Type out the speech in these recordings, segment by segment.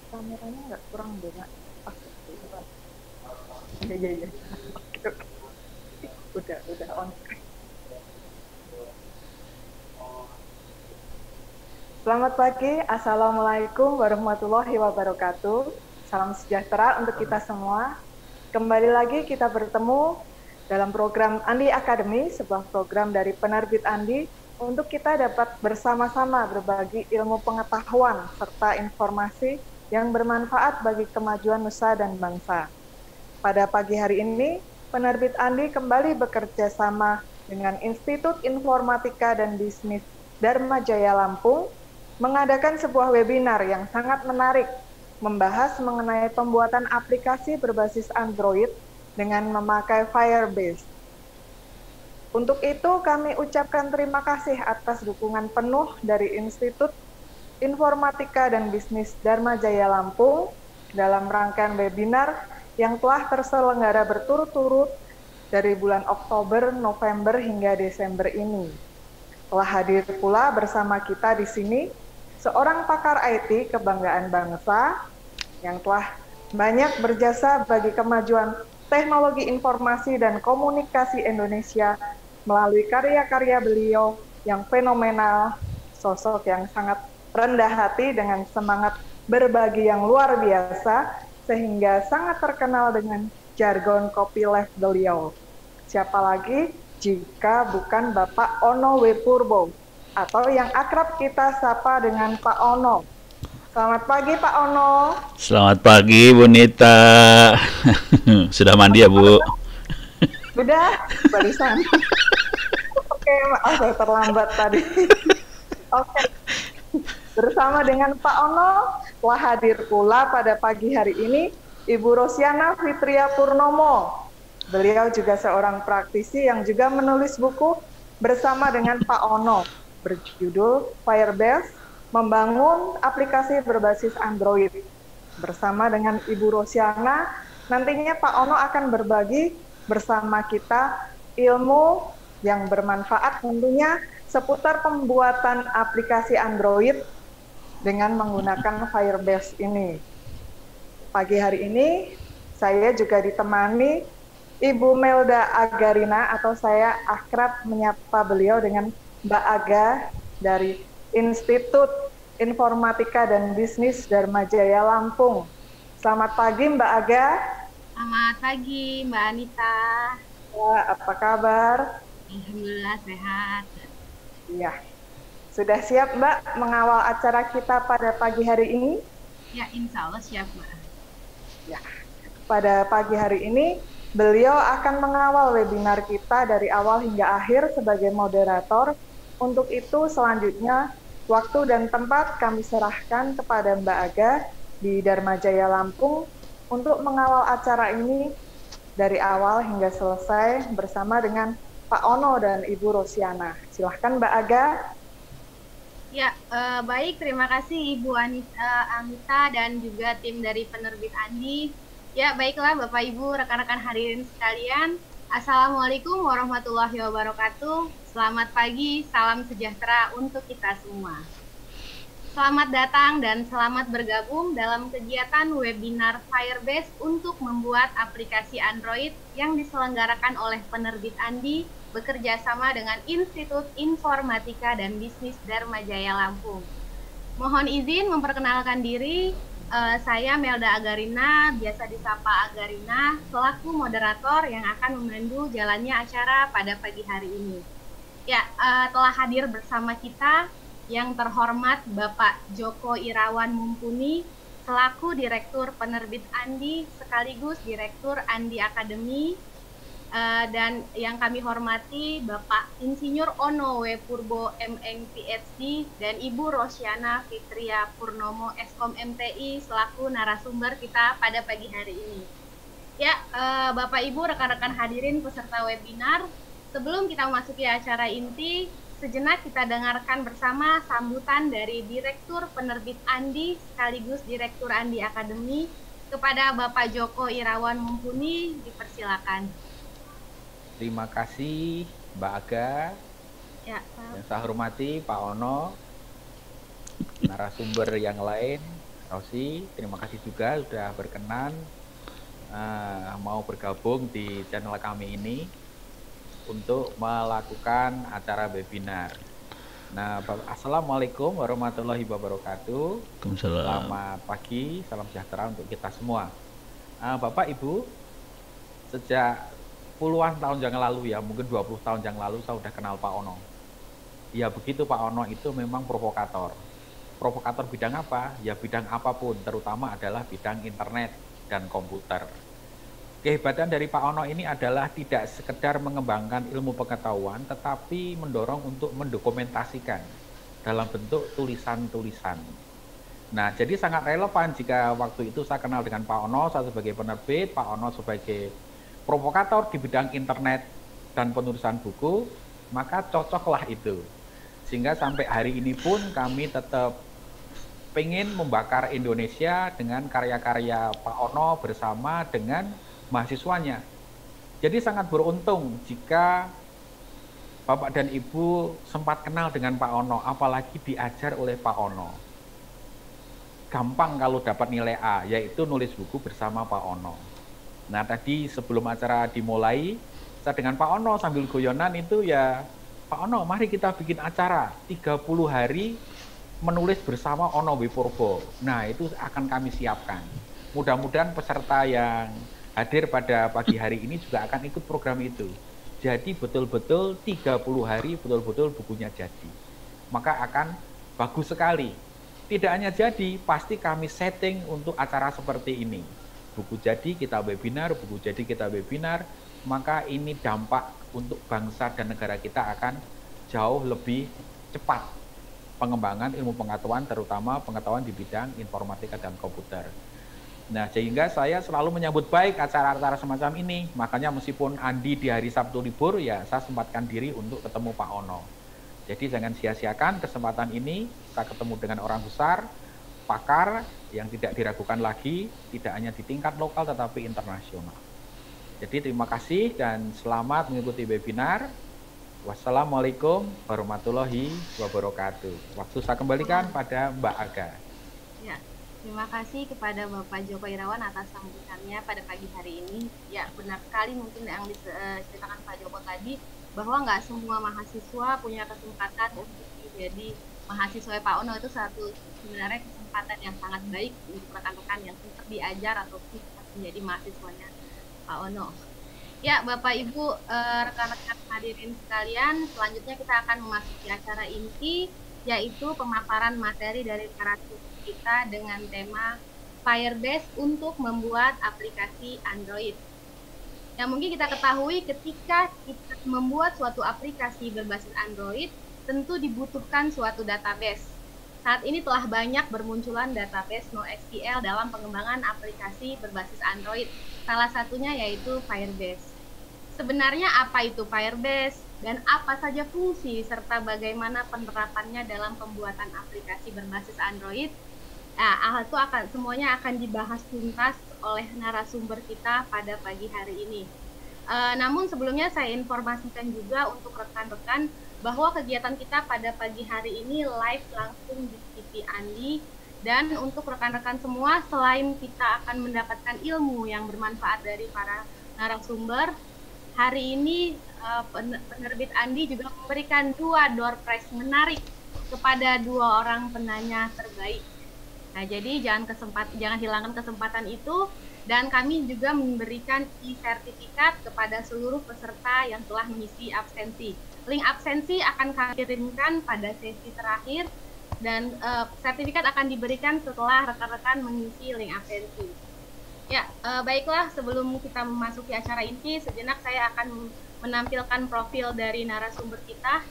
kameranya nggak kurang beda pas gitu. Iya iya iya. Oke, oke. Udah on. Selamat pagi, Assalamualaikum warahmatullahi wabarakatuh. Salam sejahtera untuk kita semua. Kembali lagi kita bertemu dalam program Andi Academy, sebuah program dari penerbit Andi untuk kita dapat bersama-sama berbagi ilmu pengetahuan serta informasi yang bermanfaat bagi kemajuan nusa dan bangsa. Pada pagi hari ini, penerbit Andi kembali bekerja sama dengan Institut Informatika dan Bisnis Dharma Jaya Lampung mengadakan sebuah webinar yang sangat menarik, membahas mengenai pembuatan aplikasi berbasis Android dengan memakai Firebase. Untuk itu, kami ucapkan terima kasih atas dukungan penuh dari Institut Informatika dan Bisnis Dharma Jaya Lampung dalam rangkaian webinar yang telah terselenggara berturut-turut dari bulan Oktober, November, hingga Desember ini. Telah hadir pula bersama kita di sini seorang pakar IT kebanggaan bangsa yang telah banyak berjasa bagi kemajuan teknologi informasi dan komunikasi Indonesia melalui karya-karya beliau yang fenomenal, sosok yang sangat rendah hati dengan semangat berbagi yang luar biasa, sehingga sangat terkenal dengan jargon copyleft beliau. Siapa lagi jika bukan Bapak Ono W. Purbo, atau yang akrab kita sapa dengan Pak Ono. Selamat pagi Pak Ono. Selamat pagi Bu Nita. Sudah mandi ya Bu? Sudah, barusan. Oke, maaf saya terlambat tadi. Oke. Bersama dengan Pak Ono telah hadir pula pada pagi hari ini Ibu Rosiana Fitria Purnomo. Beliau juga seorang praktisi yang juga menulis buku bersama dengan Pak Ono berjudul Firebase, membangun aplikasi berbasis Android. Bersama dengan Ibu Rosiana, nantinya Pak Ono akan berbagi bersama kita ilmu yang bermanfaat tentunya seputar pembuatan aplikasi Android dengan menggunakan Firebase ini. Pagi hari ini saya juga ditemani Ibu Melda Agarina, atau saya akrab menyapa beliau dengan Mbak Aga dari Institut Informatika dan Bisnis Dharma Jaya Lampung. Selamat pagi Mbak Aga. Selamat pagi Mbak Anita. Apa kabar? Alhamdulillah sehat. Iya. Sudah siap Mbak mengawal acara kita pada pagi hari ini? Ya, insya Allah siap Mbak. Ya. Pada pagi hari ini, beliau akan mengawal webinar kita dari awal hingga akhir sebagai moderator. Untuk itu selanjutnya waktu dan tempat kami serahkan kepada Mbak Aga di Dharma Jaya Lampung untuk mengawal acara ini dari awal hingga selesai bersama dengan Pak Ono dan Ibu Rosiana. Silahkan Mbak Aga. Ya, baik. Terima kasih Ibu Anita dan juga tim dari penerbit Andi. Ya, baiklah Bapak Ibu, rekan-rekan hadirin sekalian. Assalamualaikum warahmatullahi wabarakatuh. Selamat pagi, salam sejahtera untuk kita semua. Selamat datang dan selamat bergabung dalam kegiatan webinar Firebase untuk membuat aplikasi Android yang diselenggarakan oleh penerbit Andi bekerja sama dengan Institut Informatika dan Bisnis Dharma Jaya Lampung. Mohon izin memperkenalkan diri. Saya Melda Agarina, biasa disapa Agarina, selaku moderator yang akan memandu jalannya acara pada pagi hari ini. Ya, telah hadir bersama kita yang terhormat Bapak Joko Irawan Mumpuni, selaku Direktur Penerbit Andi sekaligus Direktur Andi Academy, dan yang kami hormati Bapak Insinyur Ono W. Purbo M.Eng PhD dan Ibu Rosiana Fitria Purnomo Eskom MTI selaku narasumber kita pada pagi hari ini. Ya, Bapak Ibu, rekan-rekan hadirin peserta webinar, sebelum kita memasuki acara inti, sejenak kita dengarkan bersama sambutan dari Direktur Penerbit Andi sekaligus Direktur Andi Academy kepada Bapak Joko Irawan Mumpuni. Dipersilakan. Terima kasih Mbak Aga. Ya, yang saya hormati Pak Ono, narasumber yang lain, Rosi, terima kasih juga sudah berkenan mau bergabung di channel kami ini untuk melakukan acara webinar. Nah, Assalamualaikum warahmatullahi wabarakatuh. Waalaikumsalam. Selamat pagi, salam sejahtera untuk kita semua. Bapak, Ibu, sejak puluhan tahun yang lalu ya, mungkin 20 tahun yang lalu saya sudah kenal Pak Ono. Ya begitu, Pak Ono itu memang provokator. Provokator bidang apa? Ya bidang apapun, terutama adalah bidang internet dan komputer. Kehebatan dari Pak Ono ini adalah tidak sekedar mengembangkan ilmu pengetahuan, tetapi mendorong untuk mendokumentasikan dalam bentuk tulisan-tulisan. Nah, jadi sangat relevan jika waktu itu saya kenal dengan Pak Ono, saya sebagai penerbit, Pak Ono sebagai provokator di bidang internet dan penulisan buku, maka cocoklah itu. Sehingga sampai hari ini pun kami tetap pengen membakar Indonesia dengan karya-karya Pak Ono bersama dengan mahasiswanya. Jadi sangat beruntung jika Bapak dan Ibu sempat kenal dengan Pak Ono, apalagi diajar oleh Pak Ono. Gampang kalau dapat nilai A, yaitu nulis buku bersama Pak Ono. Nah, tadi sebelum acara dimulai, saya dengan Pak Ono sambil goyonan itu ya, Pak Ono, mari kita bikin acara 30 hari menulis bersama Ono Wipurbo. Nah, itu akan kami siapkan. Mudah-mudahan peserta yang hadir pada pagi hari ini juga akan ikut program itu. Jadi betul-betul 30 hari betul-betul bukunya jadi. Maka akan bagus sekali. Tidak hanya jadi, pasti kami setting untuk acara seperti ini. Buku jadi kita webinar, buku jadi kita webinar, maka ini dampak untuk bangsa dan negara kita akan jauh lebih cepat pengembangan ilmu pengetahuan, terutama pengetahuan di bidang informatika dan komputer. Nah, sehingga saya selalu menyambut baik acara-acara semacam ini. Makanya meskipun Andi di hari Sabtu libur, ya saya sempatkan diri untuk ketemu Pak Ono. Jadi jangan sia-siakan kesempatan ini, kita ketemu dengan orang besar, pakar yang tidak diragukan lagi, tidak hanya di tingkat lokal tetapi internasional. Jadi terima kasih dan selamat mengikuti webinar. Wassalamualaikum warahmatullahi wabarakatuh. Waktu saya kembalikan pada Mbak Aga. Ya. Terima kasih kepada Bapak Joko Irawan atas sambutannya pada pagi hari ini. Ya, benar sekali mungkin yang diceritakan Pak Joko tadi, bahwa nggak semua mahasiswa punya kesempatan untuk menjadi mahasiswa Pak Ono. Itu sebenarnya kesempatan yang sangat baik untuk rekan-rekan yang sempat diajar atau menjadi mahasiswanya Pak Ono. Ya, Bapak Ibu, rekan-rekan hadirin sekalian, selanjutnya kita akan memasuki acara inti, yaitu pemaparan materi dari narasumber kita dengan tema Firebase untuk membuat aplikasi Android. Yang mungkin kita ketahui ketika kita membuat suatu aplikasi berbasis Android, tentu dibutuhkan suatu database. Saat ini telah banyak bermunculan database NoSQL dalam pengembangan aplikasi berbasis Android. Salah satunya yaitu Firebase. Sebenarnya apa itu Firebase dan apa saja fungsi serta bagaimana penerapannya dalam pembuatan aplikasi berbasis Android? Nah, itu semuanya akan dibahas tuntas oleh narasumber kita pada pagi hari ini. Namun sebelumnya saya informasikan juga untuk rekan-rekan bahwa kegiatan kita pada pagi hari ini live langsung di TV Andi, dan untuk rekan-rekan semua, selain kita akan mendapatkan ilmu yang bermanfaat dari para narasumber, hari ini penerbit Andi juga memberikan 2 door prize menarik kepada 2 orang penanya terbaik. Nah, jadi jangan hilangkan kesempatan itu, dan kami juga memberikan e-sertifikat kepada seluruh peserta yang telah mengisi absensi. Link absensi akan kami kirimkan pada sesi terakhir, dan sertifikat akan diberikan setelah rekan-rekan mengisi link absensi. Ya, baiklah, sebelum kita memasuki acara inti, sejenak saya akan menampilkan profil dari narasumber kita.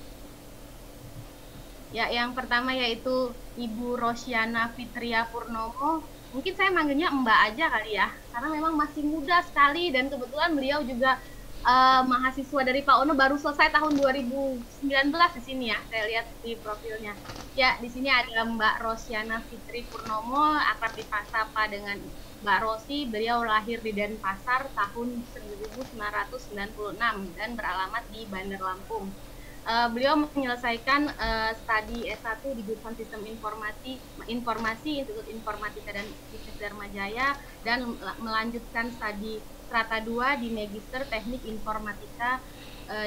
Ya, yang pertama yaitu Ibu Rosyana Fitria Purnomo. Mungkin saya manggilnya Mbak aja kali ya, karena memang masih muda sekali, dan kebetulan beliau juga mahasiswa dari Pak Ono, baru selesai tahun 2019 di sini ya, saya lihat di profilnya. Ya, di sini ada Mbak Rosyana Fitri Purnomo, akrab disapa dengan Mbak Rosi. Beliau lahir di Denpasar tahun 1996 dan beralamat di Bandar Lampung. beliau menyelesaikan studi S1 di jurusan Sistem Informasi Institut Informatika dan Bisnis Dharma Jaya, dan melanjutkan studi strata 2 di Magister Teknik Informatika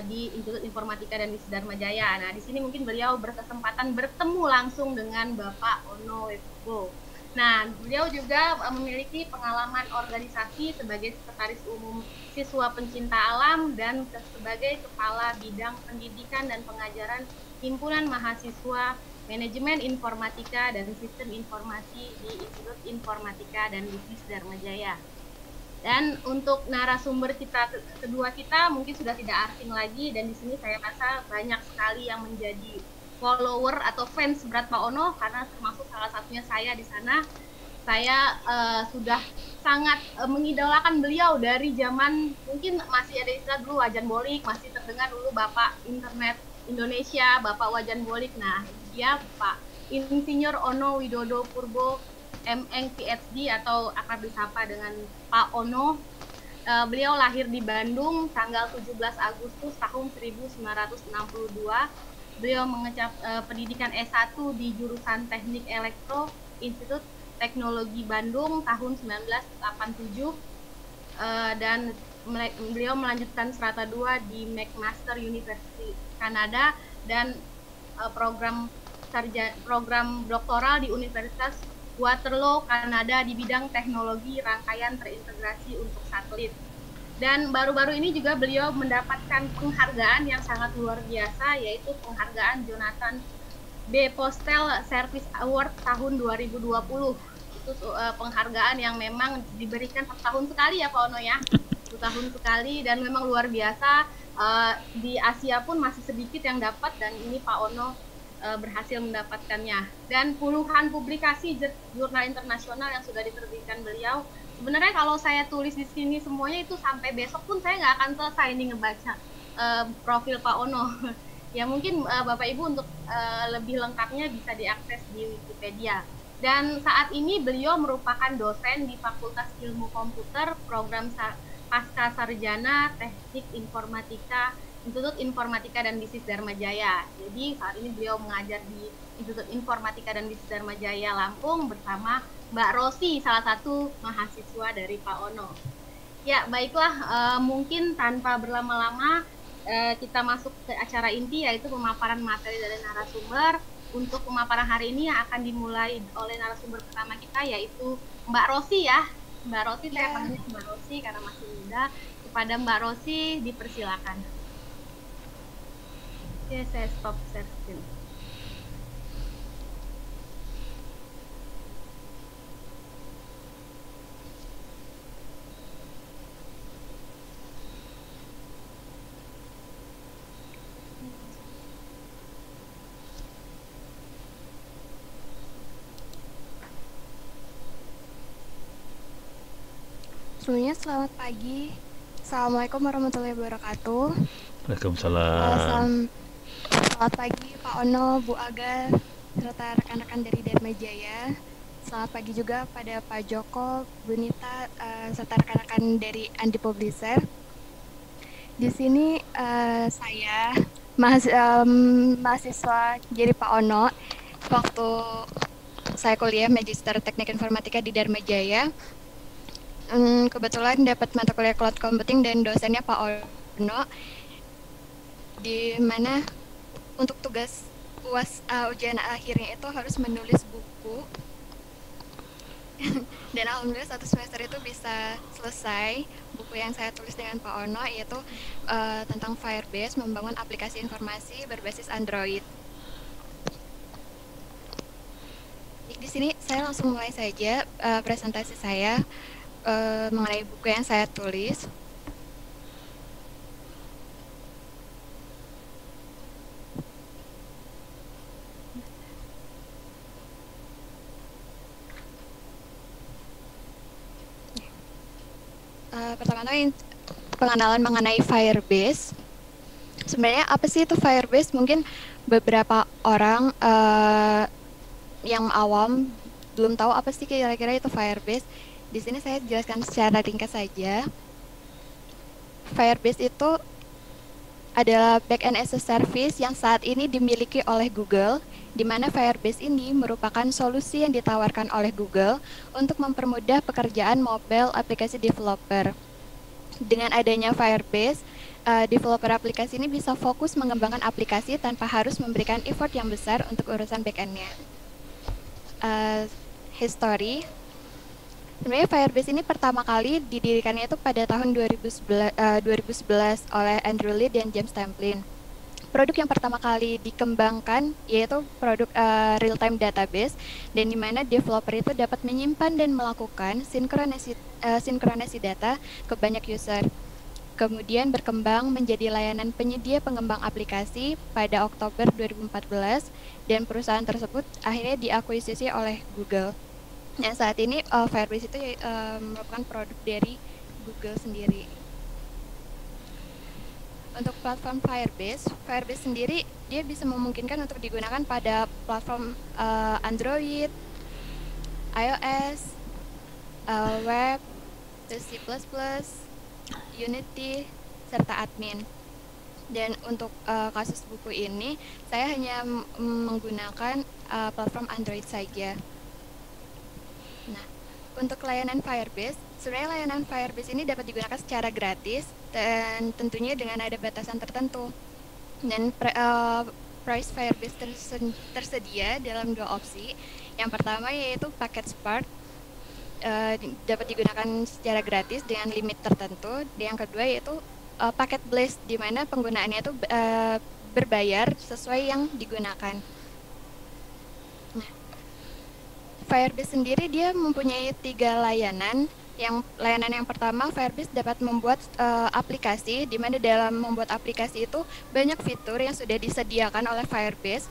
di Institut Informatika dan Bisnis Dharma Jaya. Nah, di sini mungkin beliau berkesempatan bertemu langsung dengan Bapak Ono Wetbo. Nah, beliau juga memiliki pengalaman organisasi sebagai Sekretaris Umum Siswa Pencinta Alam dan sebagai Kepala Bidang Pendidikan dan Pengajaran Himpunan Mahasiswa Manajemen Informatika dan Sistem Informasi di Institut Informatika dan Bisnis Dharma Jaya. Dan untuk narasumber kedua kita mungkin sudah tidak asing lagi, dan di sini saya rasa banyak sekali yang menjadi follower atau fans berat Pak Ono, karena termasuk salah satunya saya di sana. Saya sudah sangat mengidolakan beliau dari zaman mungkin masih ada istilah dulu wajan bolik, masih terdengar dulu Bapak Internet Indonesia, Bapak Wajan Bolik. Nah, dia Pak Insinyur Ono Widodo Purbo MN PhD atau akrab disapa dengan Pak Ono. Beliau lahir di Bandung tanggal 17 Agustus tahun 1962. Beliau mengecap pendidikan S1 di jurusan Teknik Elektro Institut Teknologi Bandung tahun 1987, dan beliau melanjutkan strata 2 di McMaster University Kanada, dan program doktoral di Universitas Waterloo Kanada di bidang teknologi rangkaian terintegrasi untuk satelit. Dan baru-baru ini juga beliau mendapatkan penghargaan yang sangat luar biasa, yaitu penghargaan Jonathan B. Postel Service Award tahun 2020. Itu penghargaan yang memang diberikan setahun sekali ya Pak Ono ya, setahun sekali, dan memang luar biasa. Di Asia pun masih sedikit yang dapat, dan ini Pak Ono berhasil mendapatkannya. Dan puluhan publikasi jurnal internasional yang sudah diterbitkan beliau. Sebenarnya kalau saya tulis di sini semuanya itu sampai besok pun saya nggak akan selesai nih ngebaca profil Pak Ono. Ya mungkin Bapak Ibu untuk lebih lengkapnya bisa diakses di Wikipedia. Dan saat ini beliau merupakan dosen di Fakultas Ilmu Komputer, program Pasca Sarjana Teknik Informatika, Institut Informatika dan Bisnis Dharma Jaya. Jadi saat ini beliau mengajar di Institut Informatika dan Bisnis Dharma Jaya Lampung bersama Mbak Rosi, salah satu mahasiswa dari Pak Ono. Ya, baiklah, mungkin tanpa berlama-lama kita masuk ke acara inti, yaitu pemaparan materi dari narasumber. Untuk pemaparan hari ini yang akan dimulai oleh narasumber pertama kita, yaitu Mbak Rosi ya. Mbak Rosi, saya panggil Mbak Rosi karena masih muda. Kepada Mbak Rosi, dipersilakan. Oke, saya stop share screen. Sebelumnya selamat pagi. Assalamualaikum warahmatullahi wabarakatuh. Waalaikumsalam. Selamat pagi Pak Ono, Bu Aga, serta rekan-rekan dari Dharma Jaya. Selamat pagi juga pada Pak Joko, Bu Nita, serta rekan-rekan dari Andi Publisher. Di sini saya mahasiswa jadi Pak Ono waktu saya kuliah Magister Teknik Informatika di Dharma Jaya. Kebetulan dapat mata kuliah Cloud Computing dan dosennya Pak Ono, di mana untuk tugas ujian akhirnya itu harus menulis buku. Dan alhamdulillah satu semester itu bisa selesai. Buku yang saya tulis dengan Pak Ono yaitu tentang Firebase, membangun aplikasi informasi berbasis Android. Di sini saya langsung mulai saja presentasi saya mengenai buku yang saya tulis. Pertama-tama pengenalan mengenai Firebase. Sebenarnya apa sih itu Firebase? Mungkin beberapa orang yang awam belum tahu apa sih kira-kira itu Firebase. Di sini saya jelaskan secara ringkas saja. Firebase itu adalah backend as a service yang saat ini dimiliki oleh Google, di mana Firebase ini merupakan solusi yang ditawarkan oleh Google untuk mempermudah pekerjaan mobile aplikasi developer. Dengan adanya Firebase, developer aplikasi ini bisa fokus mengembangkan aplikasi tanpa harus memberikan effort yang besar untuk urusan backend-nya. History. Sebenarnya Firebase ini pertama kali didirikannya itu pada tahun 2011 oleh Andrew Lee dan James Tamplin. Produk yang pertama kali dikembangkan yaitu produk real-time database, dan di mana developer itu dapat menyimpan dan melakukan sinkronasi data ke banyak user. Kemudian berkembang menjadi layanan penyedia pengembang aplikasi pada Oktober 2014, dan perusahaan tersebut akhirnya diakuisisi oleh Google. Nah, saat ini Firebase itu merupakan produk dari Google sendiri. Untuk platform Firebase sendiri dia bisa memungkinkan untuk digunakan pada platform Android, iOS, web, C++, Unity, serta admin. Dan untuk kasus buku ini, saya hanya menggunakan platform Android saja. Nah, untuk layanan Firebase, sebenarnya layanan Firebase ini dapat digunakan secara gratis dan tentunya dengan ada batasan tertentu. Dan price Firebase tersedia dalam dua opsi. Yang pertama yaitu paket Spark, dapat digunakan secara gratis dengan limit tertentu. Dan yang kedua yaitu paket Blaze, di mana penggunaannya itu berbayar sesuai yang digunakan. Nah, Firebase sendiri dia mempunyai 3 layanan. Layanan yang pertama, Firebase dapat membuat aplikasi, di mana dalam membuat aplikasi itu banyak fitur yang sudah disediakan oleh Firebase,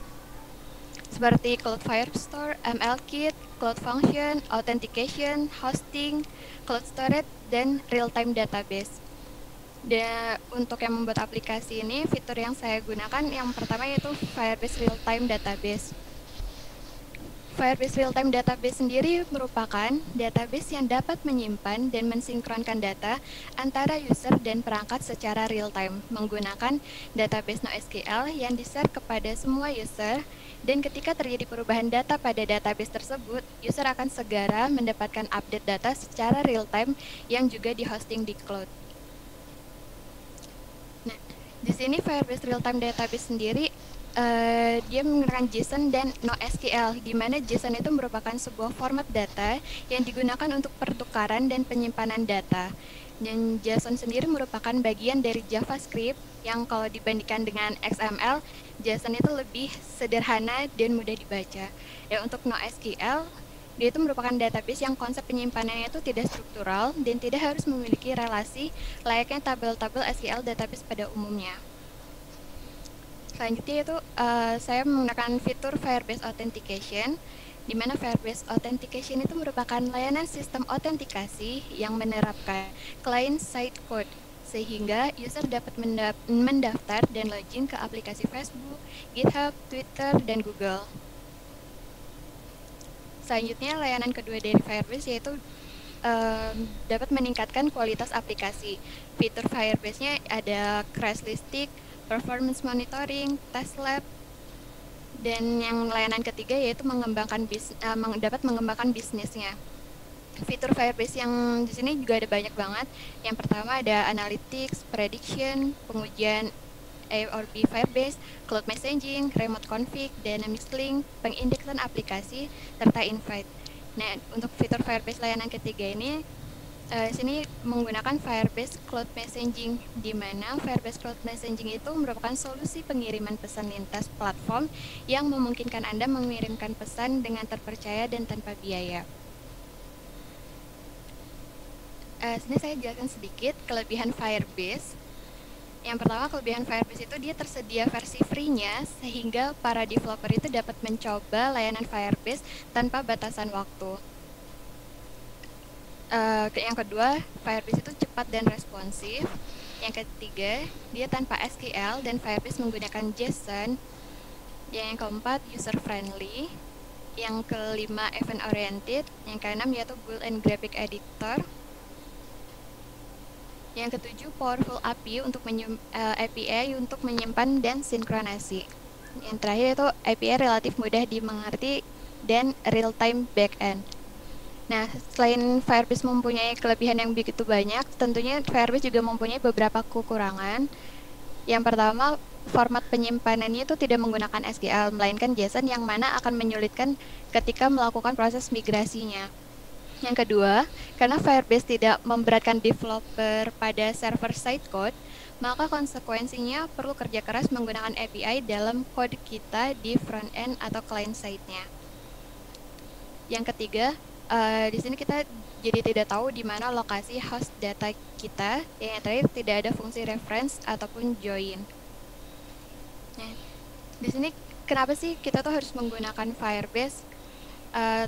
seperti Cloud Firestore, ML-Kit, Cloud Function, Authentication, Hosting, Cloud Storage, dan Real-Time Database. Dan untuk yang membuat aplikasi ini, fitur yang saya gunakan yang pertama yaitu Firebase Real-Time Database. Firebase Real-Time Database sendiri merupakan database yang dapat menyimpan dan mensinkronkan data antara user dan perangkat secara real-time menggunakan database NoSQL yang di-share kepada semua user, dan ketika terjadi perubahan data pada database tersebut, user akan segera mendapatkan update data secara real-time yang juga di-hosting di cloud. Nah, di sini Firebase Real-Time Database sendiri dia menggunakan JSON dan NoSQL, di mana JSON itu merupakan sebuah format data yang digunakan untuk pertukaran dan penyimpanan data. Dan JSON sendiri merupakan bagian dari JavaScript yang kalau dibandingkan dengan XML, JSON itu lebih sederhana dan mudah dibaca. Dan untuk NoSQL, dia itu merupakan database yang konsep penyimpanannya itu tidak struktural dan tidak harus memiliki relasi layaknya tabel-tabel SQL database pada umumnya. Selanjutnya itu saya menggunakan fitur Firebase Authentication, di mana Firebase Authentication itu merupakan layanan sistem autentikasi yang menerapkan client-side code, sehingga user dapat mendaftar dan login ke aplikasi Facebook, GitHub, Twitter, dan Google. Selanjutnya, layanan kedua dari Firebase yaitu dapat meningkatkan kualitas aplikasi. Fitur Firebase-nya ada crash listing, performance monitoring, test lab, dan yang layanan ketiga yaitu dapat mengembangkan bisnisnya. Fitur Firebase yang di sini juga ada banyak banget. Yang pertama ada analytics, prediction, pengujian A/B Firebase, cloud messaging, remote config, dynamic link, pengindeksan aplikasi, serta invite. Nah, untuk fitur Firebase layanan ketiga ini sini menggunakan Firebase Cloud Messaging, di mana Firebase Cloud Messaging itu merupakan solusi pengiriman pesan lintas platform yang memungkinkan Anda mengirimkan pesan dengan terpercaya dan tanpa biaya. Sini saya jelaskan sedikit kelebihan Firebase. Yang pertama, kelebihan Firebase itu dia tersedia versi free-nya, sehingga para developer itu dapat mencoba layanan Firebase tanpa batasan waktu. Yang kedua, Firebase itu cepat dan responsif. Yang ketiga, dia tanpa SQL dan Firebase menggunakan JSON. Yang keempat, user friendly. Yang kelima, event oriented. Yang keenam yaitu built-in graphic editor. Yang ketujuh, Powerful API API untuk menyimpan dan sinkronasi. Yang terakhir itu API relatif mudah dimengerti dan real-time backend. Nah, selain Firebase mempunyai kelebihan yang begitu banyak, tentunya Firebase juga mempunyai beberapa kekurangan. Yang pertama, format penyimpanannya itu tidak menggunakan SQL, melainkan JSON yang mana akan menyulitkan ketika melakukan proses migrasinya. Yang kedua, karena Firebase tidak memberatkan developer pada server-side code, maka konsekuensinya perlu kerja keras menggunakan API dalam kode kita di front-end atau client-side-nya. Yang ketiga, di sini kita jadi tidak tahu di mana lokasi host data kita. Yang terakhir, tidak ada fungsi reference ataupun join. Nah, di sini kenapa sih kita tuh harus menggunakan Firebase?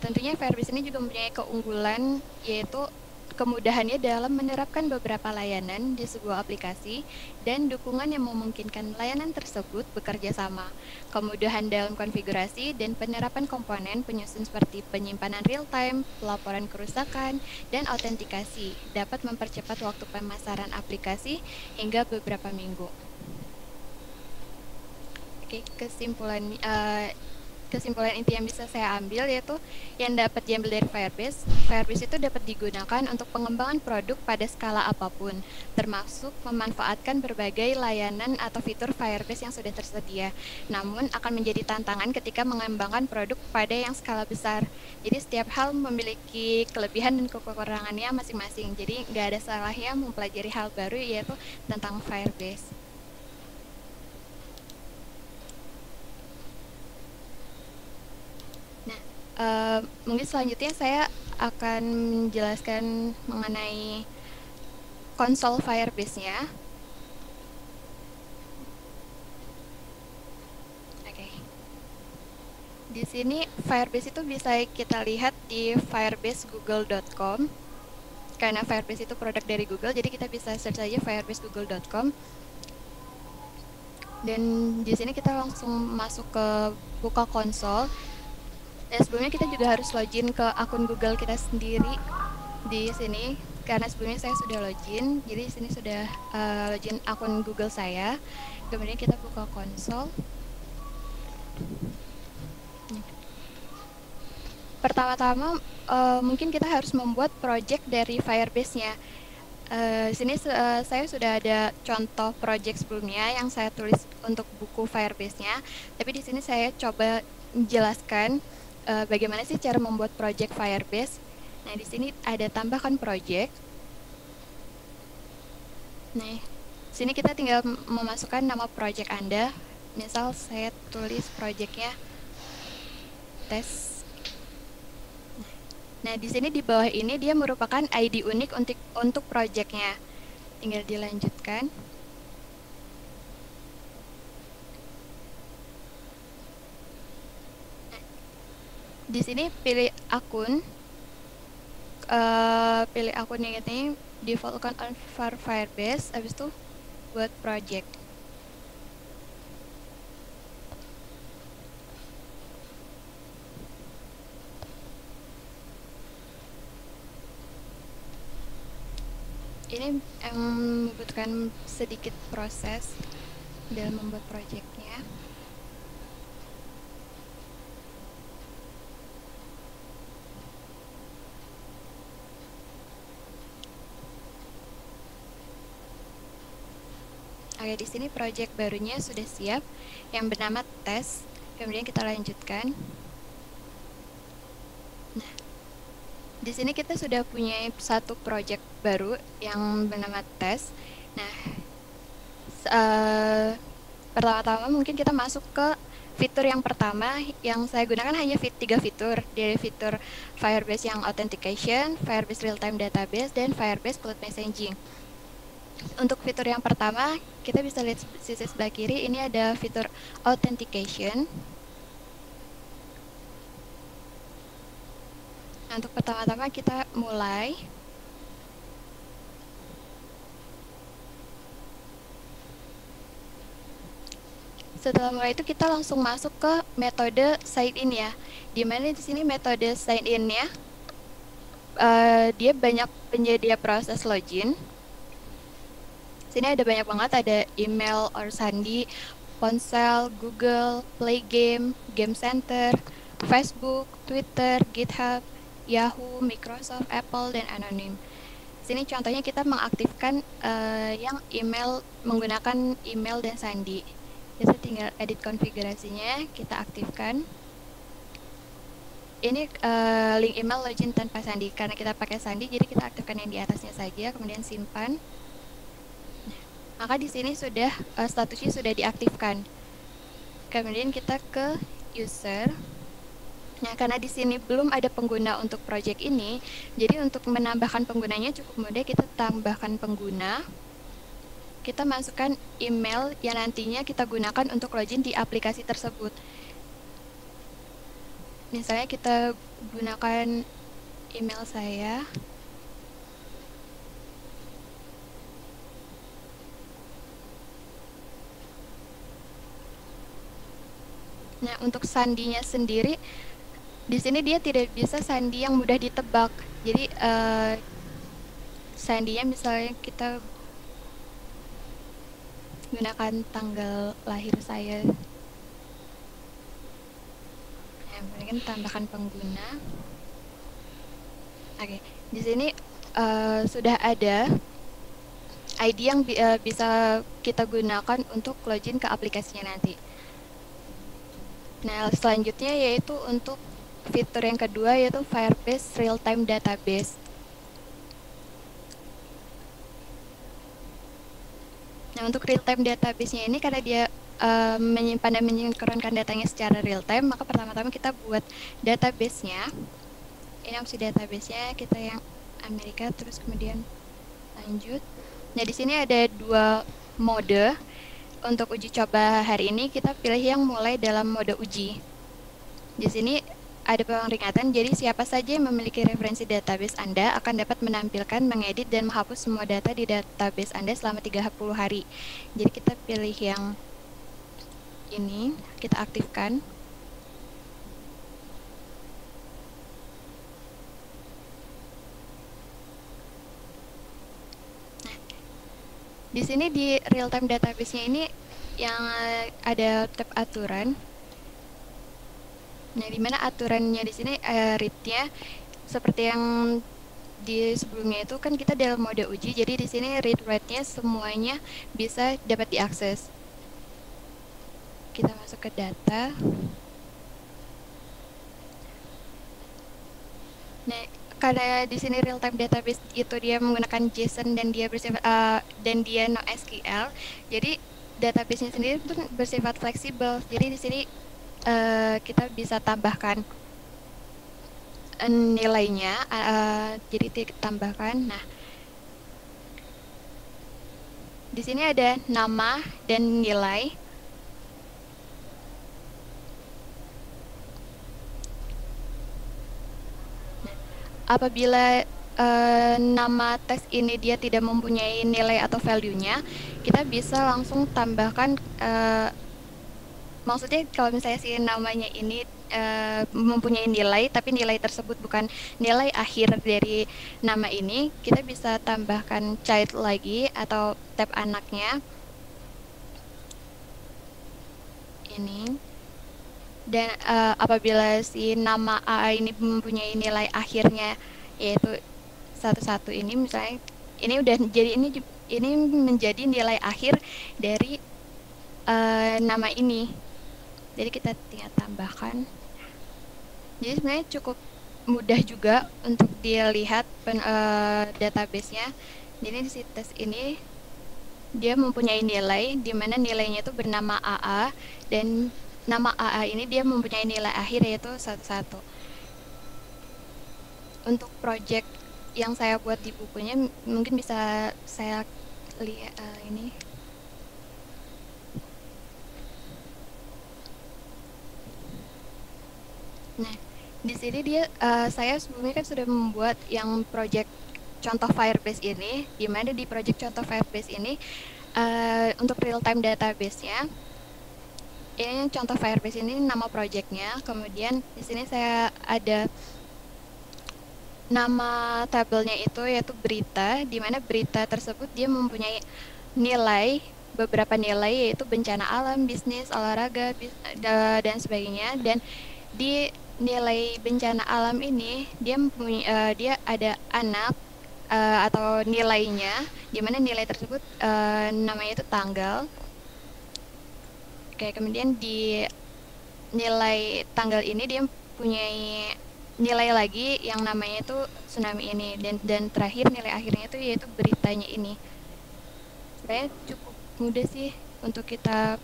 Tentunya Firebase ini juga mempunyai keunggulan, yaitu kemudahannya dalam menerapkan beberapa layanan di sebuah aplikasi dan dukungan yang memungkinkan layanan tersebut bekerja sama. Kemudahan dalam konfigurasi dan penerapan komponen penyusun seperti penyimpanan real-time, pelaporan kerusakan, dan autentikasi dapat mempercepat waktu pemasaran aplikasi hingga beberapa minggu. Oke, kesimpulan inti yang bisa saya ambil yaitu yang dapat diambil dari Firebase. Firebase itu dapat digunakan untuk pengembangan produk pada skala apapun, termasuk memanfaatkan berbagai layanan atau fitur Firebase yang sudah tersedia. Namun akan menjadi tantangan ketika mengembangkan produk pada yang skala besar. Jadi setiap hal memiliki kelebihan dan kekurangannya masing-masing. Jadi nggak ada salahnya mempelajari hal baru yaitu tentang Firebase. Mungkin selanjutnya saya akan menjelaskan mengenai konsol Firebase-nya. Oke. Di sini Firebase itu bisa kita lihat di firebasegoogle.com. Karena Firebase itu produk dari Google, jadi kita bisa search saja firebasegoogle.com. Dan di sini kita langsung masuk ke buka konsol. Dan sebelumnya kita juga harus login ke akun Google kita sendiri di sini, karena sebelumnya saya sudah login, jadi di sini sudah login akun Google saya. Kemudian kita buka konsol. Pertama-tama mungkin kita harus membuat project dari Firebase-nya. Di sini saya sudah ada contoh project sebelumnya yang saya tulis untuk buku Firebase-nya, tapi di sini saya coba menjelaskan bagaimana sih cara membuat project Firebase. Nah, di sini ada tambahkan project. Nah, di sini kita tinggal memasukkan nama project Anda. Misal saya tulis projectnya tes. Nah, di sini di bawah ini dia merupakan ID unik untuk projectnya. Tinggal dilanjutkan. Di sini pilih akun, pilih akun yang ini, default account on Firebase, habis itu buat project. Ini membutuhkan sedikit proses dalam membuat projectnya. Oke, di sini project barunya sudah siap yang bernama tes. Kemudian kita lanjutkan. Nah, di sini kita sudah punya satu project baru yang bernama tes. Nah, pertama-tama mungkin kita masuk ke fitur yang pertama. Yang saya gunakan hanya 3 fitur, dari fitur Firebase yang Authentication, Firebase Real-Time Database, dan Firebase Cloud Messaging. Untuk fitur yang pertama, kita bisa lihat sisi sebelah kiri, ini ada fitur Authentication. Nah, untuk pertama-tama kita mulai. Setelah mulai itu kita langsung masuk ke metode sign in ya. Dimana di sini metode sign in-nya dia banyak penyedia proses login. Sini ada banyak banget, ada email or sandi, ponsel, Google, Play Game, Game Center, Facebook, Twitter, GitHub, Yahoo, Microsoft, Apple, dan anonim. Sini contohnya kita mengaktifkan yang email menggunakan email dan sandi. Kita tinggal edit konfigurasinya, kita aktifkan. Ini link email login tanpa sandi. Karena kita pakai sandi, jadi kita aktifkan yang di atasnya saja, kemudian simpan. Maka di sini sudah statusnya sudah diaktifkan. Kemudian kita ke user. Nah, karena di sini belum ada pengguna untuk project ini, jadi untuk menambahkan penggunanya cukup mudah. Kita tambahkan pengguna. Kita masukkan email yang nantinya kita gunakan untuk login di aplikasi tersebut. Misalnya kita gunakan email saya. Nah, untuk sandinya sendiri, di sini dia tidak bisa sandi yang mudah ditebak. Jadi sandinya misalnya kita gunakan tanggal lahir saya. Nah, kemudian tambahkan pengguna. Oke, di sini sudah ada ID yang bisa kita gunakan untuk login ke aplikasinya nanti. Nah, selanjutnya yaitu untuk fitur yang kedua, yaitu Firebase Real-Time Database. Nah, untuk real-time database-nya ini karena dia menyimpan dan menyinkronkan datanya secara real-time, maka pertama-tama kita buat database-nya. Ini opsi database-nya, kita yang Amerika, terus kemudian lanjut. Nah, di sini ada dua mode. Untuk uji coba hari ini, kita pilih yang mulai dalam mode uji. Di sini ada peringatan, jadi siapa saja yang memiliki referensi database Anda akan dapat menampilkan, mengedit, dan menghapus semua data di database Anda selama 30 hari. Jadi kita pilih yang ini, kita aktifkan. Nah, di sini di real-time database-nya ini yang ada tab aturan. Nah, di mana aturannya di sini read-nya seperti yang di sebelumnya itu kan kita dalam mode uji, jadi di sini read write-nya semuanya bisa dapat diakses. Kita masuk ke data. Nah, karena di sini real time database itu dia menggunakan JSON dan dia bersifat NoSQL, jadi database-nya sendiri pun bersifat fleksibel. Jadi di sini kita bisa tambahkan nilainya, jadi kita tambahkan. Nah, di sini ada nama dan nilai. Nah, apabila nama tes ini dia tidak mempunyai nilai atau value-nya, kita bisa langsung tambahkan. Maksudnya kalau misalnya si namanya ini mempunyai nilai, tapi nilai tersebut bukan nilai akhir dari nama ini, kita bisa tambahkan child lagi atau tab anaknya. Ini. Dan apabila si nama A ini mempunyai nilai akhirnya yaitu 11 ini, misalnya ini udah jadi ini menjadi nilai akhir dari nama ini. Jadi kita tinggal tambahkan. Jadi sebenarnya cukup mudah juga untuk dilihat database-nya. Jadi di tes ini dia mempunyai nilai, di mana nilainya itu bernama AA, dan nama AA ini dia mempunyai nilai akhir yaitu 11. Untuk project yang saya buat di bukunya mungkin bisa saya lihat ini. Nah, di sini dia saya sebelumnya kan sudah membuat yang project contoh Firebase ini, di mana di project contoh Firebase ini untuk real time database-nya, ini contoh Firebase ini nama projectnya. Kemudian di sini saya ada nama tabelnya itu yaitu berita, di mana berita tersebut dia mempunyai nilai, beberapa nilai yaitu bencana alam, bisnis, olahraga, dan sebagainya. Dan di nilai bencana alam ini dia ada anak atau nilainya, di mana nilai tersebut namanya itu tanggal. Oke, kemudian di nilai tanggal ini dia punya nilai lagi yang namanya itu tsunami ini, dan terakhir nilai akhirnya itu yaitu beritanya ini. Sebenarnya cukup mudah sih untuk kita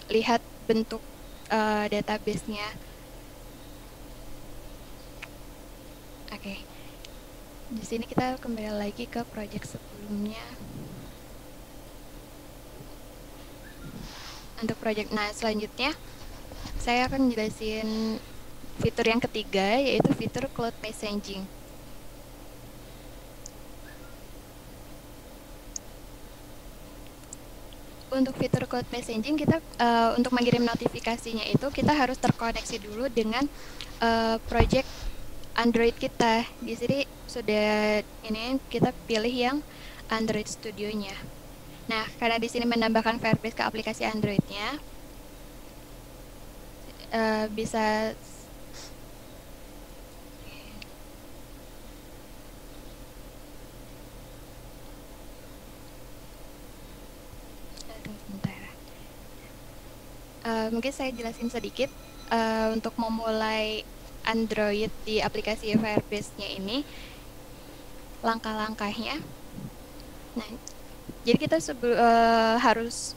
lihat bentuk database-nya. Oke. Di sini kita kembali lagi ke project sebelumnya. Untuk project, nah selanjutnya saya akan jelasin fitur yang ketiga, yaitu fitur cloud messaging. Untuk fitur cloud messaging, kita untuk mengirim notifikasinya itu kita harus terkoneksi dulu dengan project Android kita. Di sini sudah ini kita pilih yang Android Studio-nya. Nah, karena di sini menambahkan Firebase ke aplikasi Android-nya, bisa mungkin saya jelasin sedikit untuk memulai Android di aplikasi Firebase-nya ini, langkah-langkahnya. Nah, jadi kita harus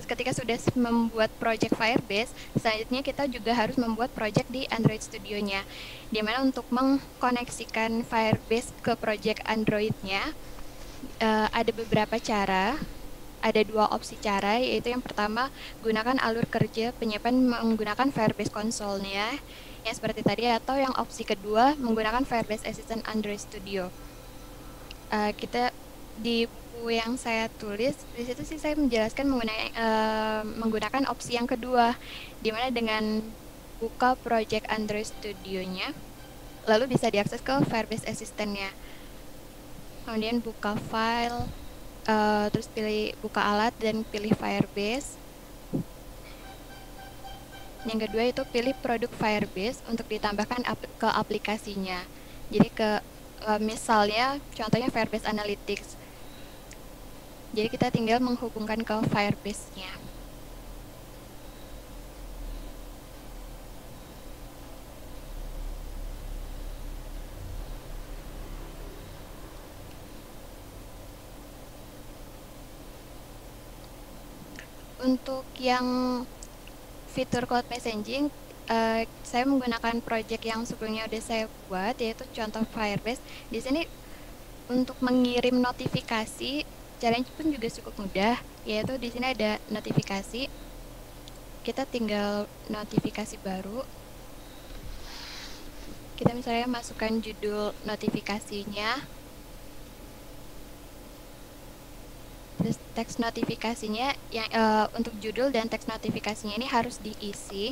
ketika sudah membuat project Firebase, selanjutnya kita juga harus membuat project di Android Studio-nya. Dimana untuk mengkoneksikan Firebase ke project Android-nya, ada beberapa cara. Ada dua opsi cara, yaitu yang pertama, gunakan alur kerja penyiapan menggunakan Firebase Console-nya, yang seperti tadi, atau yang opsi kedua, menggunakan Firebase Assistant Android Studio. Kita di buku yang saya tulis, di situ sih saya menjelaskan menggunakan opsi yang kedua, dimana dengan buka project Android Studio-nya, lalu bisa diakses ke Firebase Assistant-nya. Kemudian buka file, terus pilih buka alat dan pilih Firebase. Yang kedua itu pilih produk Firebase untuk ditambahkan ke aplikasinya. Jadi misalnya contohnya Firebase Analytics. Jadi kita tinggal menghubungkan ke Firebase-nya. Untuk yang fitur cloud messaging, saya menggunakan project yang sebelumnya udah saya buat, yaitu contoh Firebase. Di sini untuk mengirim notifikasi, caranya pun juga cukup mudah, yaitu di sini ada notifikasi. Kita tinggal notifikasi baru. Kita misalnya masukkan judul notifikasinya. Terus teks notifikasinya yang untuk judul dan teks notifikasinya ini harus diisi.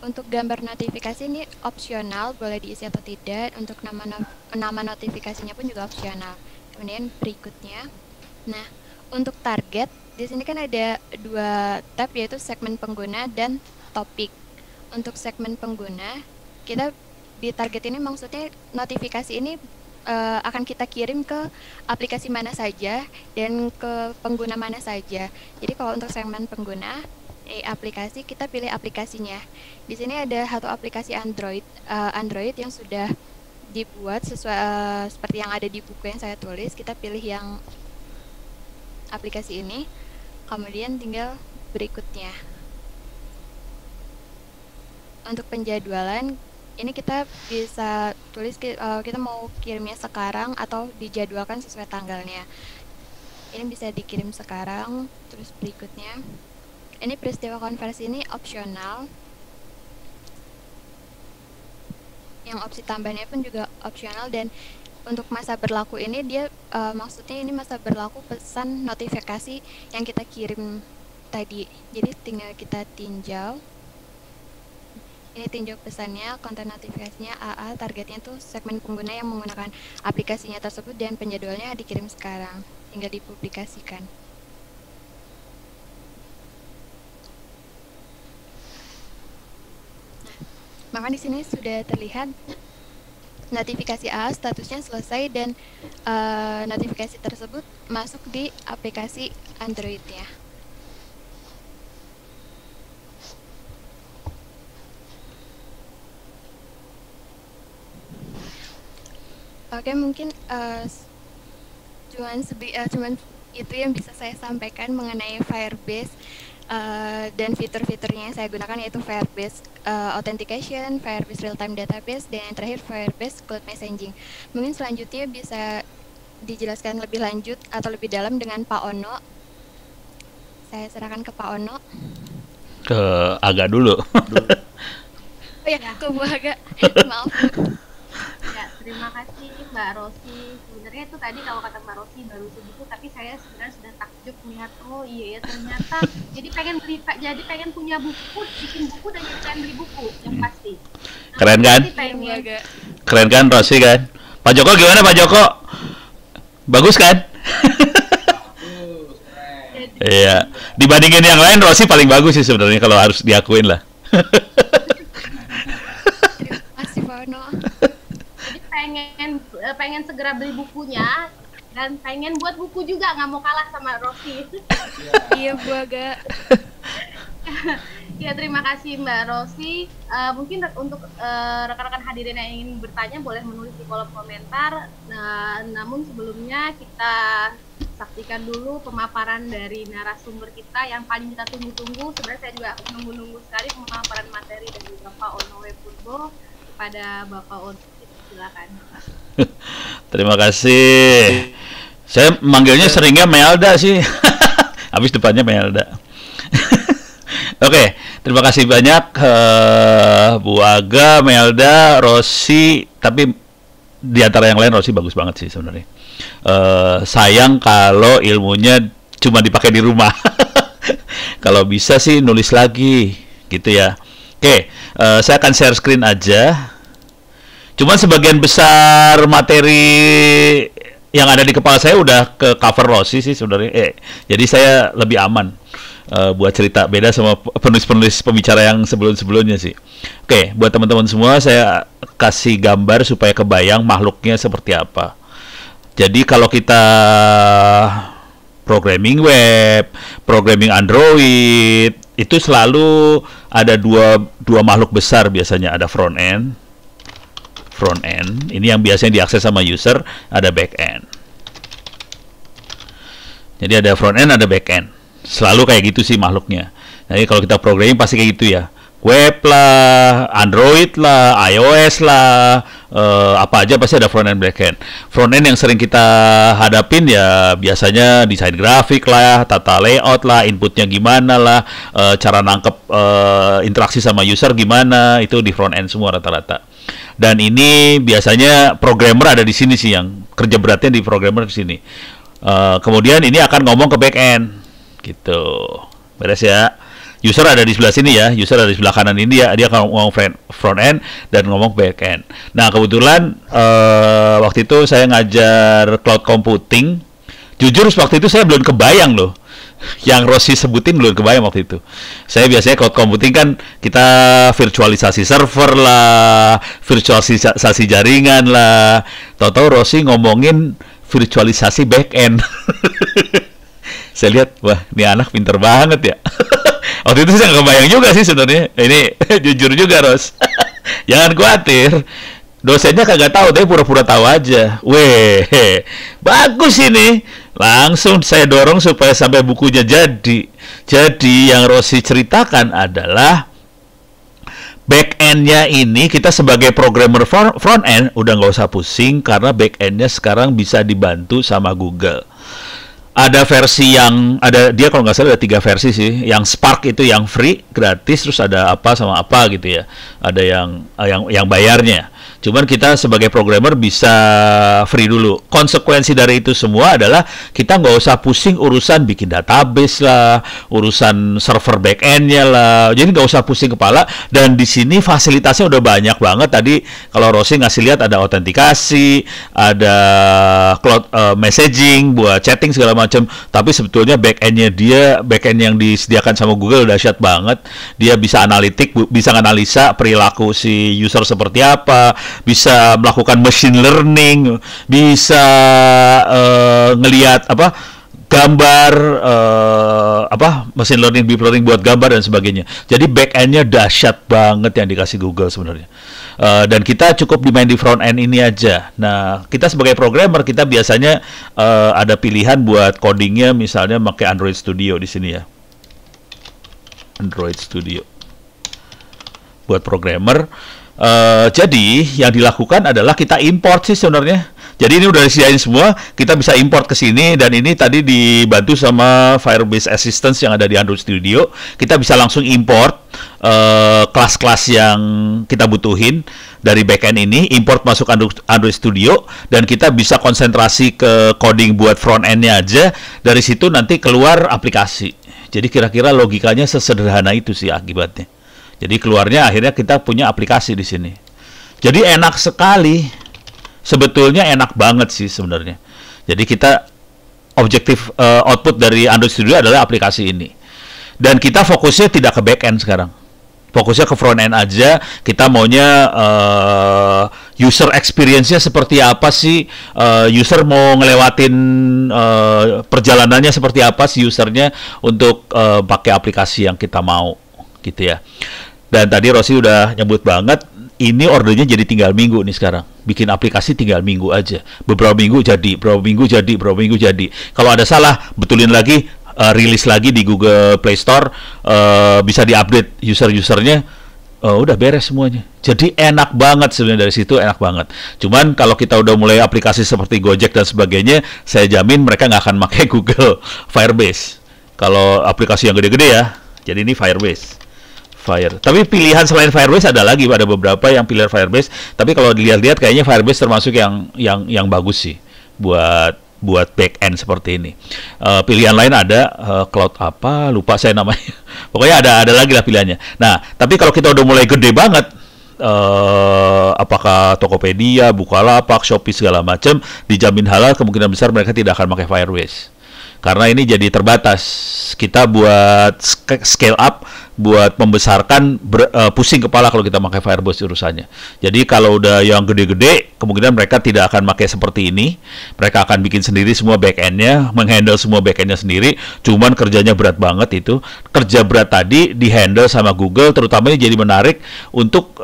Untuk gambar notifikasi ini opsional, boleh diisi atau tidak. Untuk nama notifikasinya pun juga opsional. Kemudian berikutnya, nah untuk target di sini kan ada dua tab, yaitu segmen pengguna dan topik. Untuk segmen pengguna, kita di target ini maksudnya notifikasi ini akan kita kirim ke aplikasi mana saja dan ke pengguna mana saja. Jadi kalau untuk segmen pengguna aplikasi, kita pilih aplikasinya. Di sini ada satu aplikasi Android yang sudah dibuat sesuai seperti yang ada di buku yang saya tulis. Kita pilih yang aplikasi ini, kemudian tinggal berikutnya. Untuk penjadwalan, ini kita bisa tulis kita mau kirimnya sekarang atau dijadwalkan sesuai tanggalnya. Ini bisa dikirim sekarang. Terus berikutnya, ini peristiwa konversi ini opsional. Yang opsi tambahannya pun juga opsional, dan untuk masa berlaku ini dia maksudnya ini masa berlaku pesan notifikasi yang kita kirim tadi. Jadi tinggal kita tinjau. Ini tinjau pesannya, konten notifikasinya AA, targetnya tuh segmen pengguna yang menggunakan aplikasinya tersebut dan penjadwalnya dikirim sekarang, tinggal dipublikasikan. Maka di sini sudah terlihat notifikasi AA statusnya selesai dan notifikasi tersebut masuk di aplikasi Android-nya. Oke, mungkin cuman itu yang bisa saya sampaikan mengenai Firebase dan fitur-fiturnya yang saya gunakan, yaitu Firebase Authentication, Firebase Real Time Database, dan yang terakhir Firebase Cloud Messaging. Mungkin selanjutnya bisa dijelaskan lebih lanjut atau lebih dalam dengan Pak Ono. Saya serahkan ke Pak Ono. Ke Aga dulu. Oh ya, ke Bu Aga. Maaf. Ya, terima kasih Mbak Rosi. Sebenarnya itu tadi kalau kata Mbak Rosi baru segitu, tapi saya sebenarnya sudah takjub melihat, oh iya ya ternyata jadi pengen punya buku, bikin buku dan jadi pengen beli buku yang pasti. Keren kan? Keren kan Rosi kan? Pak Joko gimana Pak Joko? Bagus kan? Iya. Dibandingin yang lain Rosi paling bagus sih sebenarnya, kalau harus diakuin lah. Terima kasih Pak Ono. Pengen segera beli bukunya dan pengen buat buku juga, nggak mau kalah sama Rosi. Iya Bu Aga. Ya, terima kasih Mbak Rosi. Mungkin untuk rekan-rekan hadirin yang ingin bertanya boleh menulis di kolom komentar. Namun sebelumnya kita saksikan dulu pemaparan dari narasumber kita yang paling kita tunggu-tunggu. Sebenarnya saya juga menunggu-nunggu sekali pemaparan materi dari Bapak Ono Purbo. Kepada Bapak Ono, silakan. Terima kasih. Saya manggilnya seringnya Melda sih. Habis depannya Melda. Oke, terima kasih banyak Bu Aga, Melda, Rosi. Tapi di antara yang lain Rosi bagus banget sih sebenarnya. Sayang kalau ilmunya cuma dipakai di rumah. Kalau bisa sih nulis lagi, gitu ya. Oke, saya akan share screen aja. Cuman sebagian besar materi yang ada di kepala saya udah ke cover Rosi sih sebenarnya. Jadi saya lebih aman buat cerita, beda sama penulis-penulis pembicara yang sebelum-sebelumnya sih. Oke, buat teman-teman semua saya kasih gambar supaya kebayang makhluknya seperti apa. Jadi kalau kita programming web, programming Android, itu selalu ada dua makhluk besar biasanya. Ada front end, ini yang biasanya diakses sama user, ada back end. Jadi ada front end, ada back end. Selalu kayak gitu sih makhluknya. Jadi kalau kita programming pasti kayak gitu ya. Web lah, Android lah, iOS lah, apa aja pasti ada front end, back end. Front end yang sering kita hadapin ya biasanya desain grafik lah, tata layout lah, inputnya gimana lah, cara nangkep interaksi sama user gimana, itu di front end semua rata-rata. Dan ini biasanya programmer ada di sini sih, yang kerja beratnya di programmer di sini. Kemudian ini akan ngomong ke back end, gitu. Beres ya. User ada di sebelah sini ya, user ada di sebelah kanan ini ya, dia akan ngomong front end dan ngomong back end. Nah kebetulan waktu itu saya ngajar cloud computing. Jujur waktu itu saya belum kebayang loh, yang Rosi sebutin belum kebayang waktu itu. Saya biasanya cloud computing kan kita virtualisasi server lah, virtualisasi jaringan lah. Tahu-tahu Rosi ngomongin virtualisasi back end. Saya lihat, wah ini anak pinter banget ya. Waktu itu saya nggak kebayang juga sih sebenarnya. Ini jujur juga Ros. Jangan khawatir. Dosennya kagak tahu, tapi pura-pura tahu aja. Weh, bagus ini. Langsung saya dorong supaya sampai bukunya jadi. Jadi yang Rosi ceritakan adalah back end-nya ini kita sebagai programmer front end udah nggak usah pusing karena back end-nya sekarang bisa dibantu sama Google. Ada versi yang ada, dia kalau nggak salah ada 3 versi sih. Yang Spark itu yang free, gratis, terus ada apa sama apa gitu ya. Ada yang bayarnya. Cuman kita sebagai programmer bisa free dulu. Konsekuensi dari itu semua adalah kita nggak usah pusing urusan bikin database lah, urusan server back-end-nya lah. Jadi nggak usah pusing kepala. Dan di sini fasilitasnya udah banyak banget. Tadi kalau Rosi ngasih lihat ada autentikasi, ada cloud messaging buat chatting segala macam. Tapi sebetulnya back-end-nya dia, back-end yang disediakan sama Google dahsyat banget. Dia bisa analitik, bisa analisa perilaku si user seperti apa, bisa melakukan machine learning, bisa ngelihat apa gambar, machine learning, deep learning buat gambar dan sebagainya. Jadi back-end-nya dahsyat banget yang dikasih Google sebenarnya. Dan kita cukup dimain di front end ini aja. Nah, kita sebagai programmer kita biasanya ada pilihan buat codingnya, misalnya pakai Android Studio di sini ya. Android Studio buat programmer. Jadi yang dilakukan adalah kita import sih sebenarnya. Jadi ini udah disediain semua, kita bisa import ke sini, dan ini tadi dibantu sama Firebase Assistance yang ada di Android Studio. Kita bisa langsung import kelas-kelas yang kita butuhin dari backend ini, import masuk Android Studio, dan kita bisa konsentrasi ke coding buat front end-nya aja. Dari situ nanti keluar aplikasi. Jadi kira-kira logikanya sesederhana itu sih akibatnya. Jadi keluarnya akhirnya kita punya aplikasi di sini. Jadi enak sekali. Sebetulnya enak banget sih sebenarnya. Jadi kita objektif output dari Android Studio adalah aplikasi ini. Dan kita fokusnya tidak ke back-end sekarang. Fokusnya ke front-end aja. Kita maunya user experience-nya seperti apa sih? User mau ngelewatin perjalanannya seperti apa sih usernya untuk pakai aplikasi yang kita mau. Gitu ya. Dan tadi Rosi udah nyebut banget, ini ordernya jadi tinggal minggu nih sekarang. Bikin aplikasi tinggal minggu aja. Beberapa minggu jadi, beberapa minggu jadi, beberapa minggu jadi. Kalau ada salah, betulin lagi, rilis lagi di Google Play Store, bisa diupdate user-usernya, udah beres semuanya. Jadi enak banget sebenarnya, dari situ enak banget. Cuman kalau kita udah mulai aplikasi seperti Gojek dan sebagainya, saya jamin mereka nggak akan pakai Google Firebase. Kalau aplikasi yang gede-gede ya, jadi ini Firebase. Tapi pilihan selain Firebase ada lagi, ada beberapa yang pilihan Firebase. Tapi kalau dilihat-lihat kayaknya Firebase termasuk yang bagus sih buat back end seperti ini. Pilihan lain ada cloud apa, lupa saya namanya. Pokoknya ada lagi lah pilihannya. Nah, tapi kalau kita udah mulai gede banget, apakah Tokopedia, Bukalapak, Shopee segala macam, dijamin halal, kemungkinan besar mereka tidak akan pakai Firebase. Karena ini jadi terbatas. Kita buat scale up, buat membesarkan, pusing kepala kalau kita pakai Firebase urusannya. Jadi kalau udah yang gede-gede, kemungkinan mereka tidak akan pakai seperti ini. Mereka akan bikin sendiri semua back-end-nya, menghandle semua back-end-nya sendiri. Cuman kerjanya berat banget itu. Kerja berat tadi di-handle sama Google, terutama ini jadi menarik untuk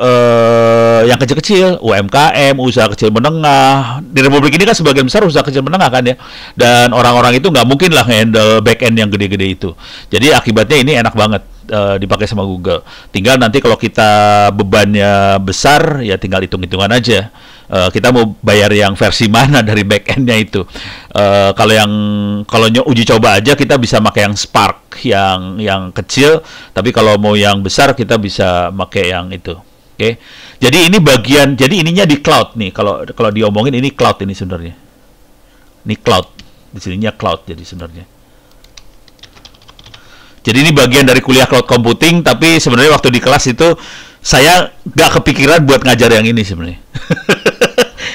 yang kecil-kecil, UMKM, usaha kecil menengah. Di Republik ini kan sebagian besar usaha kecil menengah kan ya. Dan orang-orang itu nggak mungkin lah handle back-end yang gede-gede itu. Jadi akibatnya ini enak banget dipakai sama Google. Tinggal nanti kalau kita bebannya besar, ya tinggal hitung-hitungan aja. Kita mau bayar yang versi mana dari back-end-nya itu. Kalau uji coba aja kita bisa pakai yang Spark, yang kecil. Tapi kalau mau yang besar kita bisa pakai yang itu. Oke. Jadi ini jadi ininya di cloud nih. Kalau diomongin ini cloud ini sebenarnya. Ini cloud. Di sininya cloud jadi sebenarnya. Jadi ini bagian dari kuliah cloud computing, tapi sebenarnya waktu di kelas itu saya nggak kepikiran buat ngajar yang ini sebenarnya.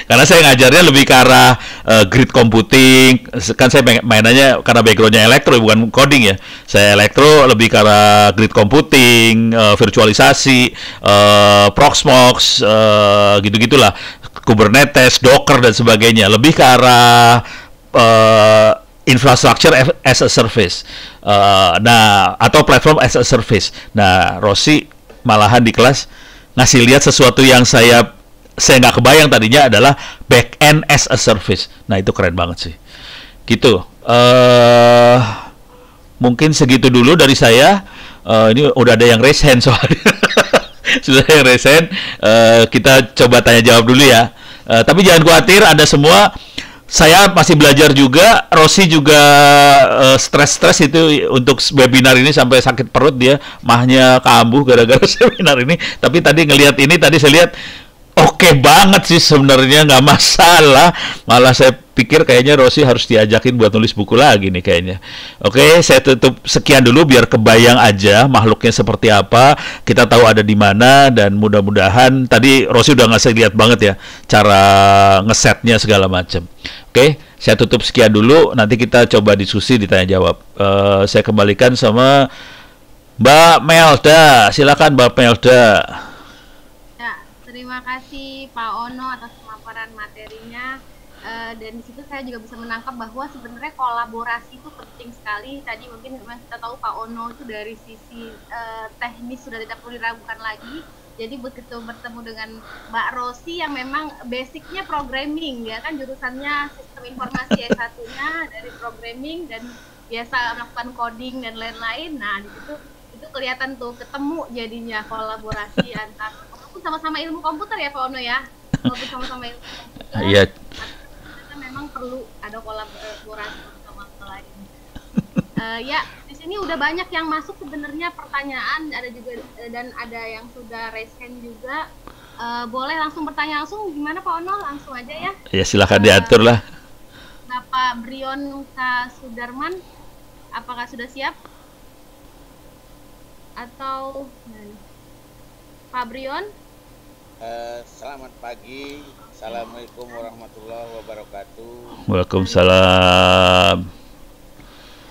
Karena saya ngajarnya lebih ke arah grid computing. Kan saya mainannya karena backgroundnya elektro bukan coding ya. Saya elektro lebih ke arah grid computing, virtualisasi, Proxmox, gitu-gitulah, Kubernetes, Docker dan sebagainya. Lebih ke arah infrastructure as a service, atau platform as a service. Nah, Rosi malahan di kelas ngasih lihat sesuatu yang saya nggak kebayang tadinya adalah back end as a service. Nah, itu keren banget sih. Gitu. Mungkin segitu dulu dari saya. Ini udah ada yang raise hand soalnya. Sudah ada yang raise hand. Kita coba tanya jawab dulu ya. Tapi jangan khawatir, Anda semua. Saya masih belajar juga, Rosi juga stres itu untuk webinar ini sampai sakit perut dia, mahnya kambuh gara-gara seminar ini. Tapi tadi ngelihat ini, tadi saya lihat, oke banget sih sebenarnya, nggak masalah. Malah saya pikir kayaknya Rosi harus diajakin buat nulis buku lagi nih kayaknya. Oke, saya tutup sekian dulu biar kebayang aja makhluknya seperti apa. Kita tahu ada di mana dan mudah-mudahan tadi Rosi udah ngasih lihat banget ya cara ngesetnya segala macam. Oke, saya tutup sekian dulu. Nanti kita coba diskusi ditanya jawab. Saya kembalikan sama Mbak Melda. Silakan Mbak Melda. Terima kasih Pak Ono atas pemaparan materinya, dan di situ saya juga bisa menangkap bahwa sebenarnya kolaborasi itu penting sekali. Tadi mungkin memang kita tahu Pak Ono itu dari sisi teknis sudah tidak perlu diragukan lagi. Jadi begitu bertemu dengan Mbak Rosi yang memang basicnya programming, ya kan, jurusannya sistem informasi S1-nya dari programming dan biasa melakukan coding dan lain-lain. Nah, di situ itu kelihatan tuh ketemu jadinya kolaborasi antar sama-sama ilmu komputer ya Pak Ono ya, walaupun sama-sama ilmu komputer, Iya. kita memang perlu ada kolaborasi sama lain. Ya, di sini udah banyak yang masuk sebenarnya pertanyaan, ada juga dan ada yang sudah raise hand juga. Boleh langsung bertanya langsung, gimana Pak Ono? Langsung aja ya. Ya silakan diatur lah. Bapak Brion K. Sudarman, apakah sudah siap? Atau Pak Brion? Selamat pagi, Assalamualaikum warahmatullahi wabarakatuh. Waalaikumsalam.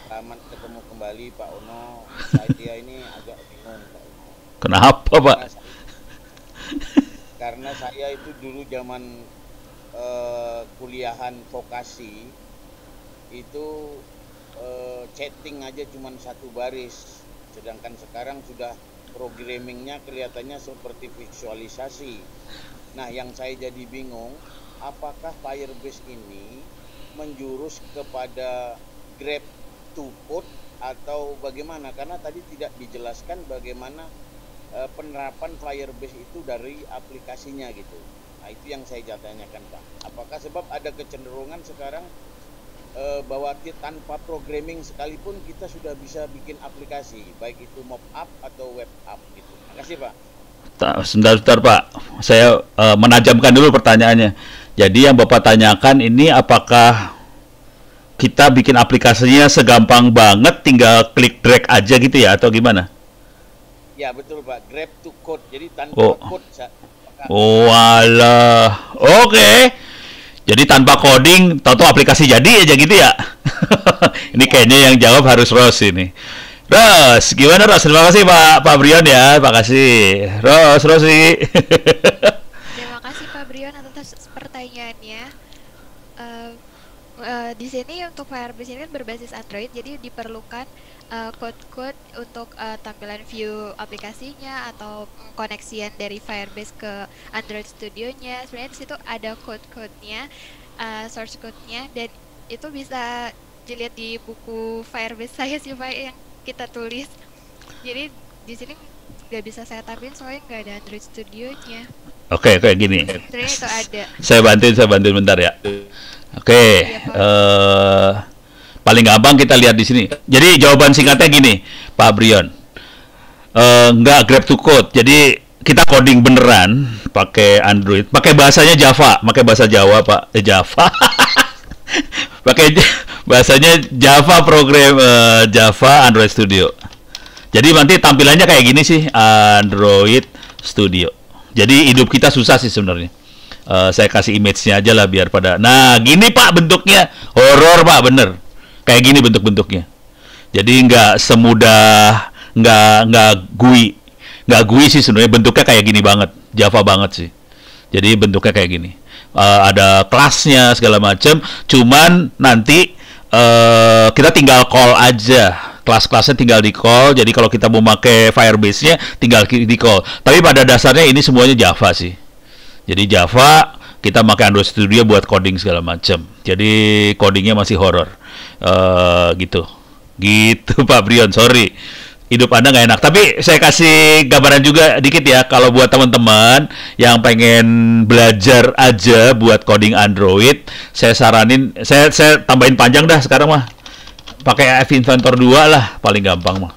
Selamat ketemu kembali Pak Ono. Saya ini agak bingung Pak Ono. Kenapa Pak? Karena saya itu dulu zaman kuliahan vokasi itu chatting aja cuma satu baris, sedangkan sekarang sudah programmingnya kelihatannya seperti visualisasi. Nah, yang saya jadi bingung, apakah Firebase ini menjurus kepada grab to code atau bagaimana? Karena tadi tidak dijelaskan bagaimana penerapan Firebase itu dari aplikasinya gitu. Nah, itu yang saya tanyakan Pak. Apakah sebab ada kecenderungan sekarang bahwa tanpa programming sekalipun kita sudah bisa bikin aplikasi, baik itu mock up atau web app gitu. Terima kasih Pak. Sebentar Pak, saya menajamkan dulu pertanyaannya. Jadi yang Bapak tanyakan ini apakah kita bikin aplikasinya segampang banget, tinggal klik drag aja gitu ya, atau gimana? Ya betul Pak, grab to code, jadi tanpa code. Oh alah, oke. Jadi tanpa coding, tahu-tahu aplikasi jadi aja gitu ya. Ini kayaknya yang jawab harus Ros ini. Ros, gimana Ros? Terima kasih Pak Brion ya, terima kasih. Rosi. Terima kasih Pak Brion atas pertanyaannya. Di sini untuk Firebase ini kan berbasis Android, jadi diperlukan code-code untuk tampilan view aplikasinya atau koneksian dari Firebase ke Android Studio-nya. Sebenarnya di situ ada code-code-nya, source code-nya, dan itu bisa dilihat di buku Firebase saya sih Pak yang kita tulis. Jadi di sini nggak bisa saya tampilin soalnya nggak ada Android Studio-nya. Oke, kayak gini. Sebenarnya itu ada. Saya bantuin bentar ya. Oke, paling gampang kita lihat di sini. Jadi jawaban singkatnya gini, Pak Brion. Nggak grab to code. Jadi kita coding beneran pakai Android, pakai bahasanya Java, pakai bahasa Jawa Pak. Java. Pakai bahasanya Java program Java Android Studio. Jadi nanti tampilannya kayak gini sih, Android Studio. Jadi hidup kita susah sih sebenarnya. Saya kasih image-nya aja lah biar pada. Nah, gini Pak bentuknya. Horor Pak, bener. Kayak gini bentuk-bentuknya. Jadi nggak semudah, nggak GUI. Nggak GUI sih sebenarnya, bentuknya kayak gini banget. Java banget sih. Jadi bentuknya kayak gini. Ada kelasnya segala macam. Cuman nanti kita tinggal call aja. Kelas-kelasnya tinggal di call. Jadi kalau kita mau pakai Firebase-nya tinggal di call. Tapi pada dasarnya ini semuanya Java sih. Jadi Java kita pakai Android Studio buat coding segala macam. Jadi codingnya masih horor, gitu Pak Brion. Sorry, hidup Anda nggak enak. Tapi saya kasih gambaran juga dikit ya. Kalau buat teman-teman yang pengen belajar aja buat coding Android, saya saranin, saya tambahin panjang dah sekarang mah. Pakai App Inventor 2 lah, paling gampang mah.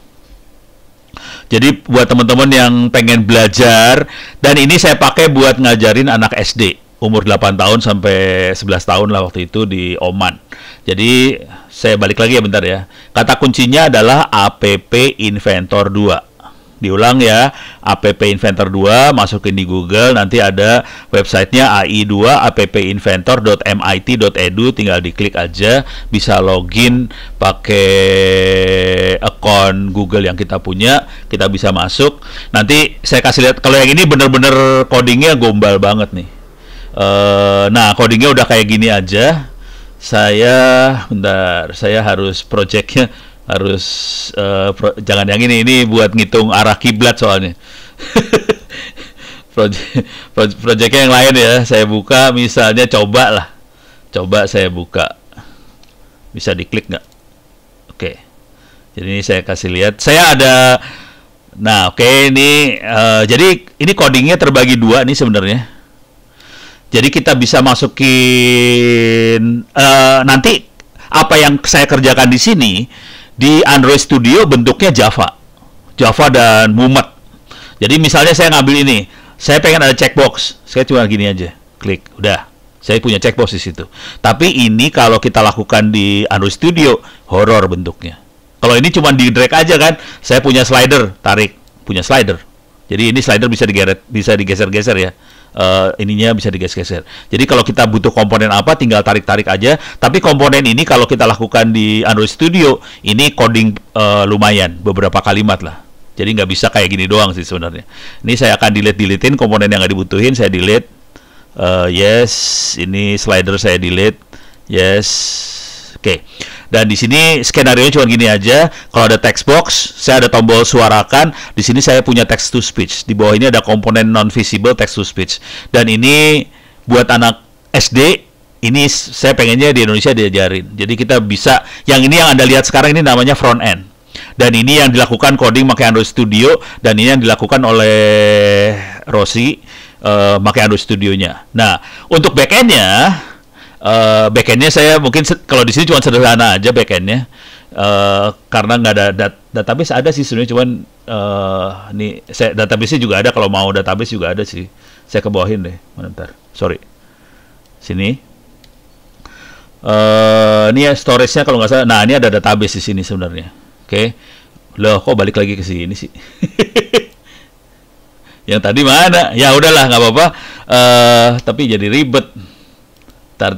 Jadi buat teman-teman yang pengen belajar, dan ini saya pakai buat ngajarin anak SD umur 8 tahun sampai 11 tahun lah waktu itu di Oman. Jadi saya balik lagi ya bentar ya. Kata kuncinya adalah app Inventor 2. Diulang ya, app Inventor 2, masukin di Google, nanti ada websitenya AI2 appinventor.mit.edu, tinggal diklik aja, bisa login pakai akun Google yang kita punya, kita bisa masuk. Nanti saya kasih lihat, kalau yang ini bener-bener codingnya gombal banget nih. Nah, codingnya udah kayak gini aja. Bentar, saya harus projectnya harus jangan yang ini buat ngitung arah kiblat soalnya. Projectnya yang lain ya, saya buka misalnya, coba saya buka, bisa diklik nggak? Oke, jadi ini saya kasih lihat, saya ada, nah oke, ini jadi ini codingnya terbagi dua nih sebenarnya. Jadi kita bisa masukin nanti apa yang saya kerjakan di sini di Android Studio bentuknya Java dan Mumet. Jadi misalnya saya ngambil ini, saya pengen ada checkbox, saya cuma gini aja, klik, udah, saya punya checkbox di situ. Tapi ini kalau kita lakukan di Android Studio, horor bentuknya. Kalau ini cuma di drag aja kan, saya punya slider, tarik, punya slider. Jadi ini slider bisa digeser-geser ya. Ininya bisa digeser-geser. Jadi kalau kita butuh komponen apa, tinggal tarik-tarik aja. Tapi komponen ini kalau kita lakukan di Android Studio, ini coding lumayan, beberapa kalimat lah. Jadi nggak bisa kayak gini doang sih sebenarnya. Ini saya akan deletein komponen yang nggak dibutuhin, saya delete. Yes, ini slider saya delete. Yes, oke. Dan di sini skenario cuma gini aja. Kalau ada text box, saya ada tombol suarakan. Di sini saya punya text to speech. Di bawah ini ada komponen non visible text to speech. Dan ini buat anak SD, ini saya pengennya di Indonesia diajarin. Jadi kita bisa, yang ini yang Anda lihat sekarang ini namanya front end. Dan ini yang dilakukan coding pakai Android Studio, dan ini yang dilakukan oleh Rossi pakai Android Studio-nya. Nah, untuk backend-nya, backend-nya saya mungkin kalau di sini cuma sederhana aja backend-nya, karena nggak ada database, ada sih sebenarnya, cuman nih database-nya juga ada, kalau mau database juga ada sih. Saya kebawahin deh, bentar, sorry, sini. Ini ya storage-nya kalau nggak salah. Nah, ini ada database di sini sebenarnya. Oke, loh kok balik lagi ke sini sih? Yang tadi mana? Ya udahlah, nggak apa-apa. Tapi jadi ribet. Tar.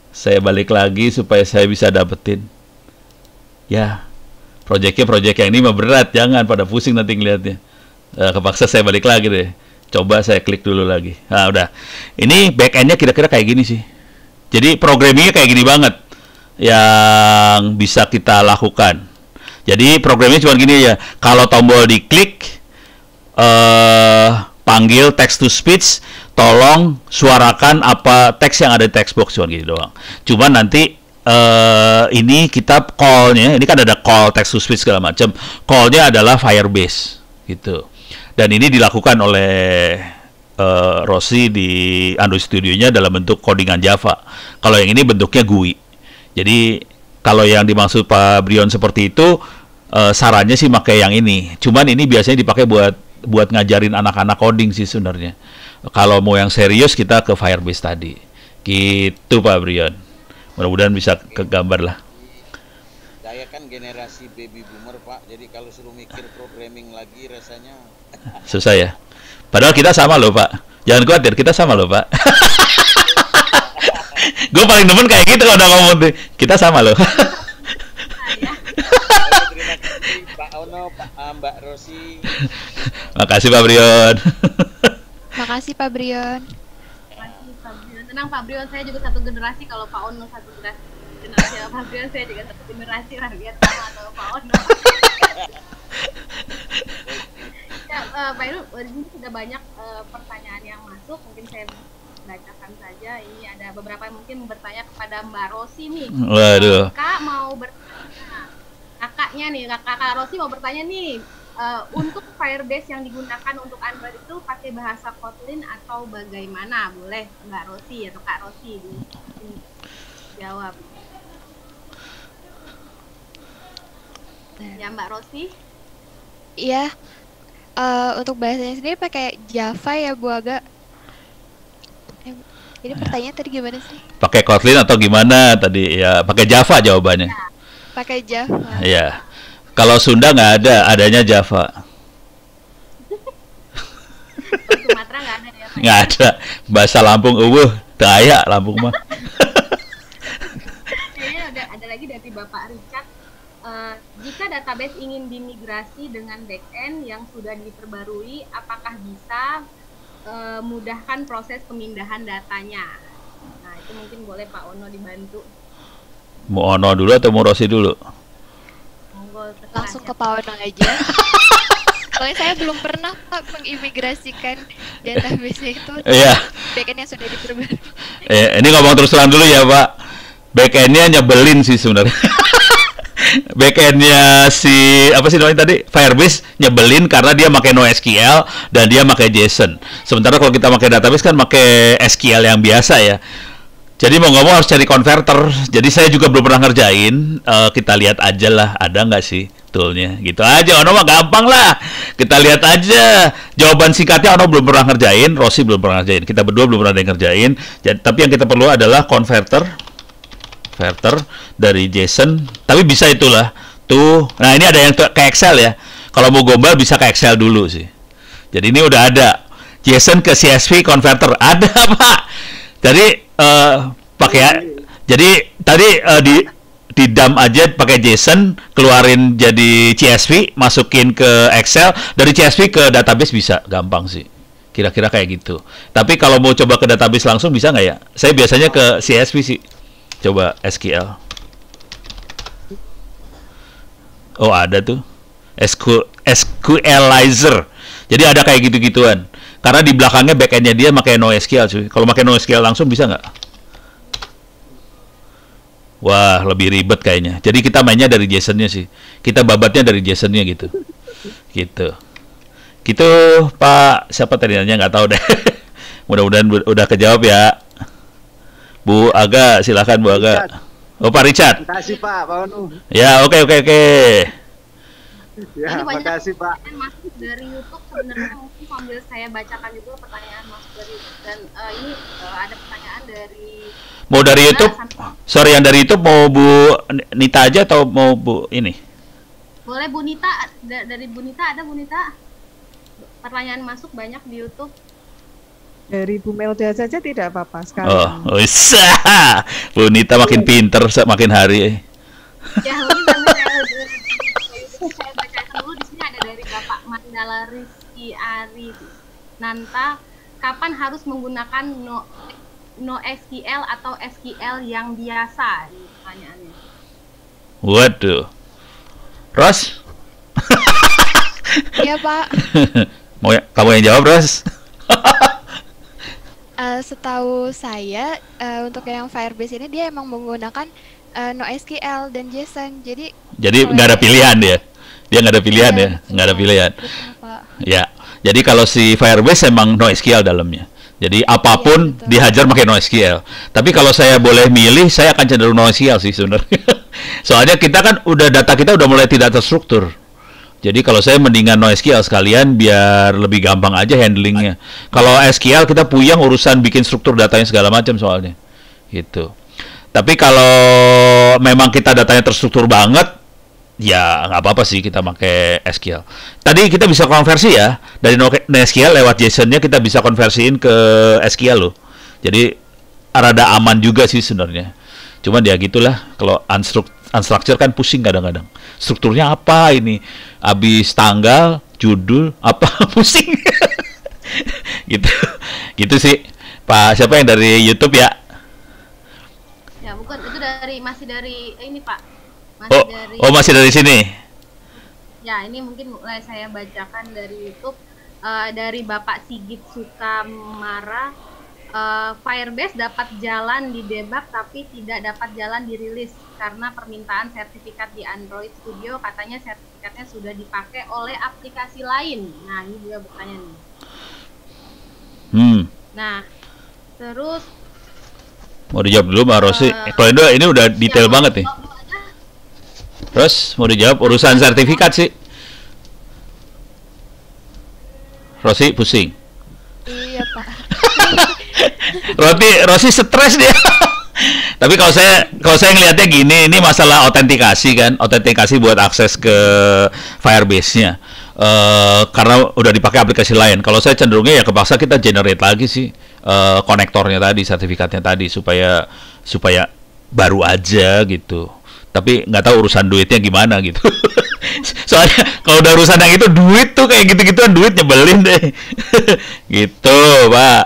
Saya balik lagi supaya saya bisa dapetin. Ya, proyek yang ini mah berat, jangan pada pusing nanti ngeliatnya. Kepaksa saya balik lagi deh. Coba saya klik dulu lagi. Nah, udah. Ini backend-nya kira-kira kayak gini sih. Jadi programmingnya kayak gini banget yang bisa kita lakukan. Jadi programnya cuma gini ya. Kalau tombol diklik, panggil text to speech, tolong suarakan apa teks yang ada di text box, cuma gitu doang. Cuma nanti ini kita call-nya, ini kan ada call text to speech segala macam. Call-nya adalah Firebase gitu. Dan ini dilakukan oleh Rossi di Android Studio-nya dalam bentuk codingan Java. Kalau yang ini bentuknya GUI. Jadi kalau yang dimaksud Pak Brion seperti itu, sarannya sih pakai yang ini. Cuman ini biasanya dipakai buat ngajarin anak-anak coding sih sebenarnya. Kalau mau yang serius kita ke Firebase tadi. Gitu Pak Brion. Mudah-mudahan bisa kegambar lah. Saya kan generasi baby boomer Pak, jadi kalau suruh mikir programming lagi rasanya susah ya. Padahal kita sama loh Pak. Jangan khawatir, kita sama loh Pak. Gue paling demen kayak gitu kalau udah ngomong tuh. Kita sama loh. Terima kasih Pak Ono, Mbak Rossi. Makasih Pak Brion. Makasih Pak Brion. Tenang Pak Brion, saya juga satu generasi. Kalau Pak Ono satu generasi Pak Brion, saya juga satu generasi lah, biar sama atau Pak Ono. Ya, Pak Iru, ini sudah banyak pertanyaan yang masuk. Mungkin saya bacakan saja. Ini ada beberapa yang mungkin bertanya kepada Mbak Rossi nih. Waduh. Kak mau bertanya. Kakaknya nih, Kakak Rossi mau bertanya nih. Untuk Firebase yang digunakan untuk Android itu pakai bahasa Kotlin atau bagaimana? Boleh Mbak Rossi atau Kak Rossi jawab. Ya Mbak Rossi. Iya, untuk bahasanya sendiri pakai Java ya Bu Aga. Jadi pertanyaan tadi gimana sih? Pakai Kotlin atau gimana tadi? Ya, pakai Java jawabannya. Pakai Java. Iya. Kalau Sunda nggak ada, adanya Java. Sumatera nggak ada ya Pak? Nggak ada. Bahasa Lampung, daya Lampung mah. Kayaknya ada lagi dari Bapak Richard. Jika database ingin dimigrasi dengan backend yang sudah diperbarui, apakah bisa mudahkan proses pemindahan datanya? Nah, itu mungkin boleh Pak Ono dibantu. Mau Ono dulu atau mau Rosi dulu? Monggo terserah Langsung ke siapa. Pak Ono aja. Soalnya saya belum pernah Pak mengimigrasikan database itu. Iya. Backend yang sudah diperbarui. Ini ngomong terus terang dulu ya Pak. Backendnya nyebelin sih sebenarnya. Backendnya si apa sih namanya tadi, Firebase nyebelin karena dia pakai NoSQL dan dia pakai JSON. Sementara kalau kita pakai database kan pakai SQL yang biasa ya. Jadi mau nggak mau harus cari converter. Jadi saya juga belum pernah ngerjain. Kita lihat aja lah, ada nggak sih toolnya. Gitu aja. Ono mah gampang lah. Kita lihat aja. Jawaban singkatnya Ono belum pernah ngerjain, Rossi belum pernah ngerjain. Kita berdua belum pernah ada yang ngerjain. Jadi, tapi yang kita perlu adalah converter dari JSON. Tapi bisa itulah. Tuh. Nah ini ada yang ke Excel ya. Kalau mau gombal bisa ke Excel dulu sih. Jadi ini udah ada. JSON ke CSV converter ada Pak. Jadi pakai jadi tadi di dump aja pakai JSON, keluarin jadi CSV, masukin ke Excel, dari CSV ke database bisa gampang sih. Kira-kira kayak gitu. Tapi kalau mau coba ke database langsung bisa nggak ya? Saya biasanya ke CSV sih. Coba SQL. Oh ada tuh. SQLizer. Jadi ada kayak gitu-gituan. Karena di belakangnya backendnya dia pakai NoSQL cuy. Kalau pakai NoSQL langsung bisa nggak? Wah, lebih ribet kayaknya. Jadi kita mainnya dari JSON-nya sih. Kita babatnya dari JSON-nya gitu. Gitu. Gitu, Pak. Siapa tadi nanya? Nggak tahu deh. Mudah-mudahan udah kejawab ya. Bu Aga, silakan Bu Aga. Oh, Pak Richard. Terima kasih Pak Onu. Ya, oke. Ya, Ini banyak makasih Pak. pertanyaan masuk dari YouTube, sebenarnya mungkin sambil saya bacakan juga pertanyaan masuk dari YouTube. Dan ini ada pertanyaan dari Mau dari YouTube? Sorry, yang dari YouTube mau Bu Nita aja atau mau Bu ini? Boleh Bu Nita, dari Bu Nita ada Bu Nita? Pertanyaan masuk banyak di YouTube. Dari Bu Melda saja tidak apa-apa sekali. Oh, bisa. Bu Nita makin pinter makin hari. Ya, mungkin sambil saya bacakan dulu. Di sini ada dari Bapak Mandala Rizky Ari Nanta. Kapan harus menggunakan NoSQL atau SQL yang biasa? Ini pertanyaannya. Waduh. Ros? Iya Pak. Mau kamu yang jawab, Ros? Setahu saya untuk yang Firebase ini dia emang menggunakan NoSQL dan JSON. Jadi nggak ada pilihan dia. Dia nggak ada pilihan ya, nggak ada pilihan. Betul, Pak. Ya. Jadi kalau si Firebase emang NoSQL dalamnya. Jadi apapun Iya, betul. dihajar pakai NoSQL. Tapi kalau saya boleh milih, saya akan cenderung NoSQL sih sebenarnya. Soalnya kita kan data kita udah mulai tidak terstruktur. Jadi kalau saya mendingan NoSQL sekalian biar lebih gampang aja handlingnya. Kalau SQL kita puyeng urusan bikin struktur datanya segala macam soalnya. Gitu. Tapi kalau memang kita datanya terstruktur banget, ya nggak apa-apa sih kita pakai SQL. Tadi kita bisa konversi ya dari NoSQL lewat JSON-nya kita bisa konversiin ke SQL loh. Jadi rada aman juga sih sebenarnya. Cuman ya gitulah, kalau unstructured kan pusing kadang-kadang. Strukturnya apa ini? Habis tanggal, judul, apa pusing. Gitu. Gitu sih. Pak, siapa yang dari YouTube ya? Ya, bukan, itu masih dari ini Pak. Masih dari sini. Ya, ini mungkin mulai saya bacakan dari YouTube. Dari Bapak Sigit Sukamara. Firebase dapat jalan di debug tapi tidak dapat jalan dirilis karena permintaan sertifikat di Android Studio, katanya sertifikatnya sudah dipakai oleh aplikasi lain. Nah, ini juga bertanya nih. Nah, terus mau dijawab dulu Mbak Rosi. Kalau ini udah detail banget nih. Terus mau dijawab urusan sertifikat sih. Rosi pusing. Iya Pak. Rosi stres dia. Tapi kalau saya ngelihatnya gini, ini masalah autentikasi kan, autentikasi buat akses ke Firebase-nya. Karena udah dipakai aplikasi lain. Kalau saya cenderungnya ya kepaksa kita generate lagi sih konektornya tadi, sertifikatnya tadi supaya baru aja gitu. Tapi nggak tahu urusan duitnya gimana gitu. Soalnya kalau udah urusan yang itu duit tuh kayak gitu-gituan duit nyebelin deh. Gitu, Pak.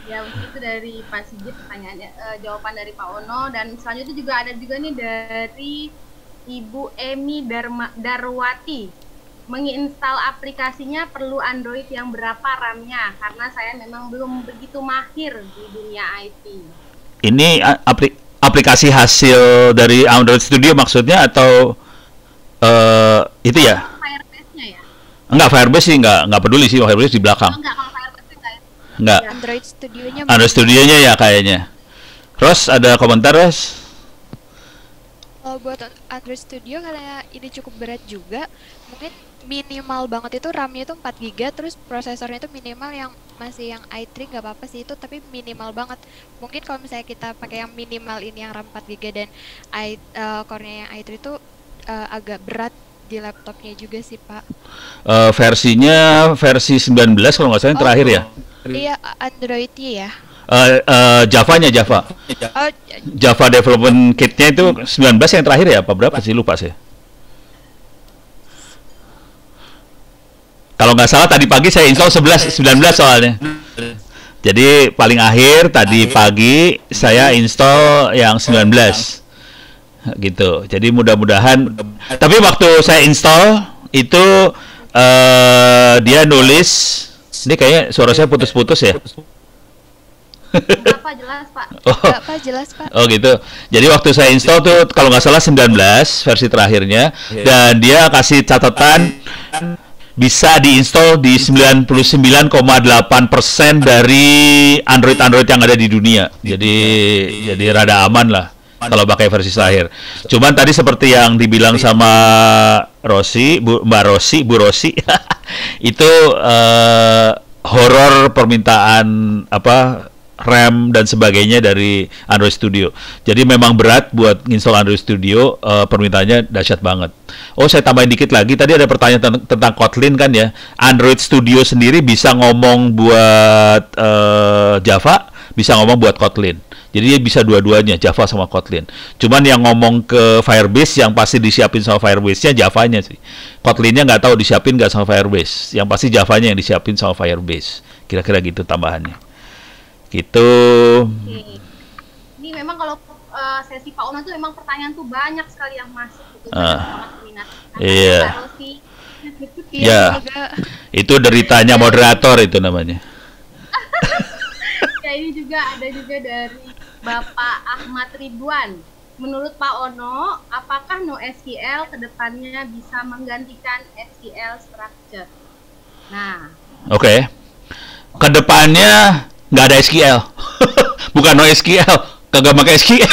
Ya, itu dari Pak Sigit pertanyaannya, jawaban dari Pak Ono, dan selanjutnya juga ada juga nih dari Ibu Emi Darwati. Menginstal aplikasinya perlu Android yang berapa RAM-nya? Karena saya memang belum begitu mahir di dunia IT. Ini aplikasi hasil dari Android Studio maksudnya atau itu ya? Firebase-nya ya? Enggak, Firebase sih enggak peduli sih, Firebase di belakang. Enggak, kalau Firebase enggak. Enggak. Android Studionya. Android Studionya ya kayaknya. Ros, ada komentar, Ros? Buat Android Studio karena ini cukup berat juga, mungkin minimal banget itu RAM-nya itu 4 GB, terus prosesornya itu minimal yang masih yang i3 nggak apa-apa sih itu, tapi minimal banget. Mungkin kalau misalnya kita pakai yang minimal ini yang RAM 4 GB dan core-nya yang i3 itu agak berat di laptopnya juga sih Pak. Versinya versi 19 kalau nggak salah yang terakhir ya? Iya, Android-nya ya. Java-nya Java. Oh, Java Development Kit-nya itu 19 yang terakhir ya? Apa berapa sih? Lupa sih. Kalau nggak salah tadi pagi saya install 19 soalnya. Jadi paling akhir tadi pagi saya install yang 19. Gitu. Jadi mudah-mudahan. Tapi waktu saya install itu dia nulis. Ini kayaknya suara saya putus-putus ya. Enggak Pak, jelas Pak. enggak Pak, jelas Pak. Oh gitu. Jadi waktu saya install tuh kalau nggak salah 19 versi terakhirnya, dan dia kasih catatan bisa diinstal di 99,8% dari Android yang ada di dunia. Jadi rada aman lah kalau pakai versi terakhir. Cuman tadi seperti yang dibilang sama Rosi, Bu Rosi, itu horor permintaan RAM dan sebagainya dari Android Studio. Jadi memang berat buat install Android Studio, permintaannya dahsyat banget. Oh, saya tambahin dikit lagi. Tadi ada pertanyaan tentang Kotlin kan ya. Android Studio sendiri bisa ngomong buat Java, bisa ngomong buat Kotlin. Jadi dia bisa dua-duanya, Java sama Kotlin. Cuman yang ngomong ke Firebase yang pasti disiapin sama Firebase-nya Java-nya sih. Kotlinnya nggak tahu disiapin nggak sama Firebase. Yang pasti Java-nya yang disiapin sama Firebase. Kira-kira gitu tambahannya. Gitu. Oke. Ini memang kalau sesi Pak Ono tuh memang pertanyaan tuh banyak sekali yang masuk gitu. Sangat minat. Iya. Iya, Ya. Itu deritanya moderator itu namanya. Ya, ini juga ada juga dari Bapak Ahmad Ridwan. Menurut Pak Ono, apakah NoSQL kedepannya bisa menggantikan SQL structure? Nah, Oke. Kedepannya nggak ada SQL. Bukan NoSQL. Kagak pakai SQL.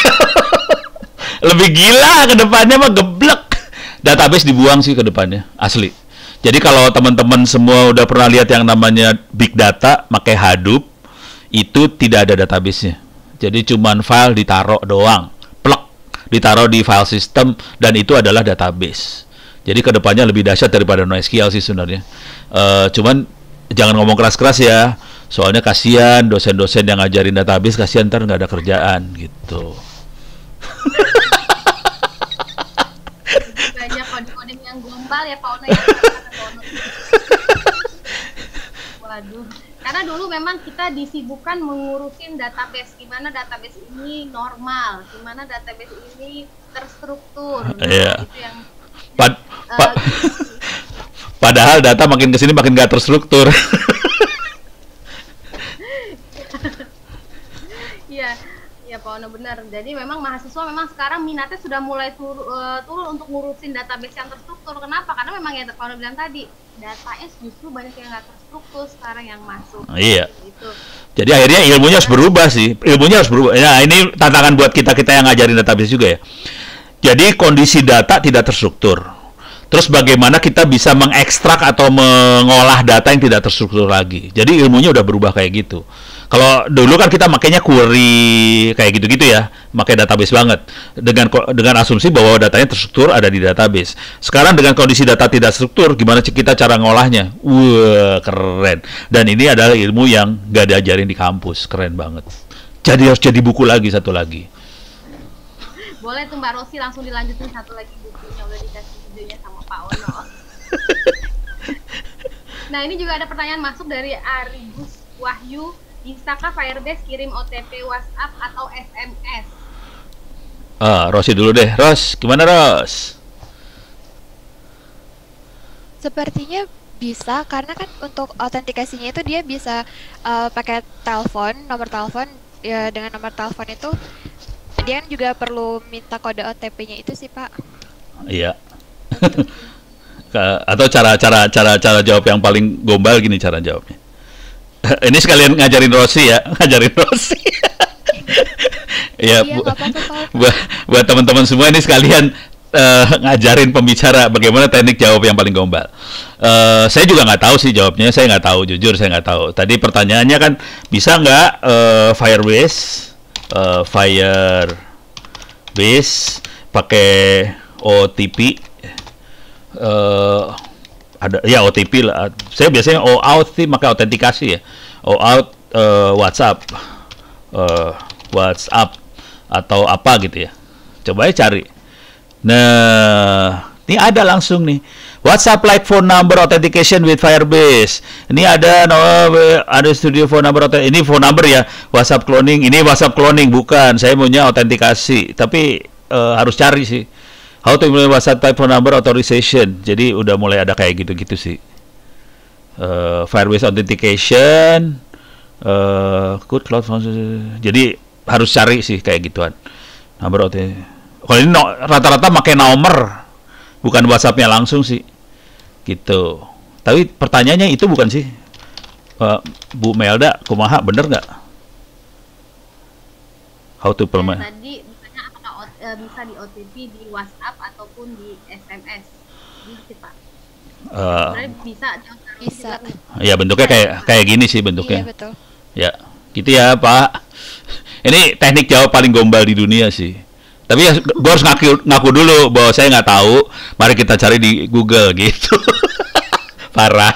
Lebih gila kedepannya mah geblek. Database dibuang sih kedepannya. Asli. Jadi kalau teman-teman semua udah pernah lihat yang namanya big data, pakai Hadoop, itu tidak ada database-nya. Jadi cuman file ditaruh doang. Plek. Ditaruh di file system dan itu adalah database. Jadi kedepannya lebih dahsyat daripada NoSQL sih sebenarnya. Cuman jangan ngomong keras-keras ya. Soalnya kasihan dosen-dosen yang ngajarin database, kasihan ntar nggak ada kerjaan gitu. banyak kode-kode yang gombal ya Pak Ono ya. Waduh. Karena dulu memang kita disibukkan mengurusin database, gimana database ini normal, gimana database ini terstruktur. Nah, Iya. itu yang Padahal data makin kesini makin nggak terstruktur. Iya Pak Ono benar. Jadi memang mahasiswa memang sekarang minatnya sudah mulai turun untuk ngurusin database yang terstruktur. Kenapa? Karena memang yang Pak Ono bilang tadi, datanya justru banyak yang nggak terstruktur sekarang yang masuk. Iya. Gitu. Jadi akhirnya ilmunya harus berubah sih. Ilmunya harus berubah. Nah, ini tantangan buat kita yang ngajarin database juga ya. Jadi kondisi data tidak terstruktur. Terus bagaimana kita bisa mengekstrak atau mengolah data yang tidak terstruktur lagi. Jadi ilmunya udah berubah kayak gitu. Kalau dulu kan kita makainya query kayak gitu-gitu ya, pakai database banget. Dengan asumsi bahwa datanya terstruktur ada di database. Sekarang dengan kondisi data tidak struktur, gimana kita cara ngolahnya? Wah, keren. Dan ini adalah ilmu yang gak diajarin di kampus, keren banget. Jadi harus jadi buku lagi, satu lagi. Boleh tuh Mbak Rosi langsung dilanjutin satu lagi bukunya, udah dikasih videonya sama Pak Ono. Nah ini juga ada pertanyaan masuk dari Arigus Wahyu. Bisakah Firebase kirim OTP WhatsApp atau SMS? Rosi dulu deh. Ros, gimana Ros? Sepertinya bisa, karena kan untuk autentikasinya itu dia bisa pakai telepon, nomor telepon. Ya, dengan nomor telepon itu dia kan juga perlu minta kode OTP-nya itu sih Pak. Iya. Atau cara jawab yang paling gombal gini cara jawabnya. Ini sekalian ngajarin Rosi ya, ngajarin Rosi. Ya, Iya, nggak apa-apa, Pak. buat teman-teman semua ini sekalian ngajarin pembicara bagaimana teknik jawab yang paling gombal. Saya juga nggak tahu sih jawabnya, saya nggak tahu, jujur saya nggak tahu. Tadi pertanyaannya kan bisa nggak Firebase pakai OTP? Ada ya OTP lah. Saya biasanya OAuth sih, pakai autentikasi ya. OAuth WhatsApp atau apa gitu ya. Coba aja cari. Nah, ini ada langsung nih. WhatsApp like phone number authentication with Firebase. Ini ada studio phone number ini phone number ya. WhatsApp cloning. Ini WhatsApp cloning bukan. Saya maunya autentikasi. Tapi harus cari sih. How to implement WhatsApp type phone number authorization. Jadi udah mulai ada kayak gitu-gitu sih. Firebase authentication, code cloud function. Jadi harus cari sih kayak gituan. Number authentication. Kalau ini rata-rata pakai nomor, bukan WhatsApp-nya langsung sih. Gitu. Tapi pertanyaannya itu bukan sih, Bu Melda, kumaha bener nggak? How to implement? Tadi bisa di OTP di WhatsApp ataupun di SMS, gitu Pak. Bisa. Ya bentuknya kayak gini sih bentuknya. Iya betul. Ya, gitu ya Pak. Ini teknik jawab paling gombal di dunia sih. Tapi ya, gue harus ngaku dulu bahwa saya nggak tahu. Mari kita cari di Google gitu. Parah.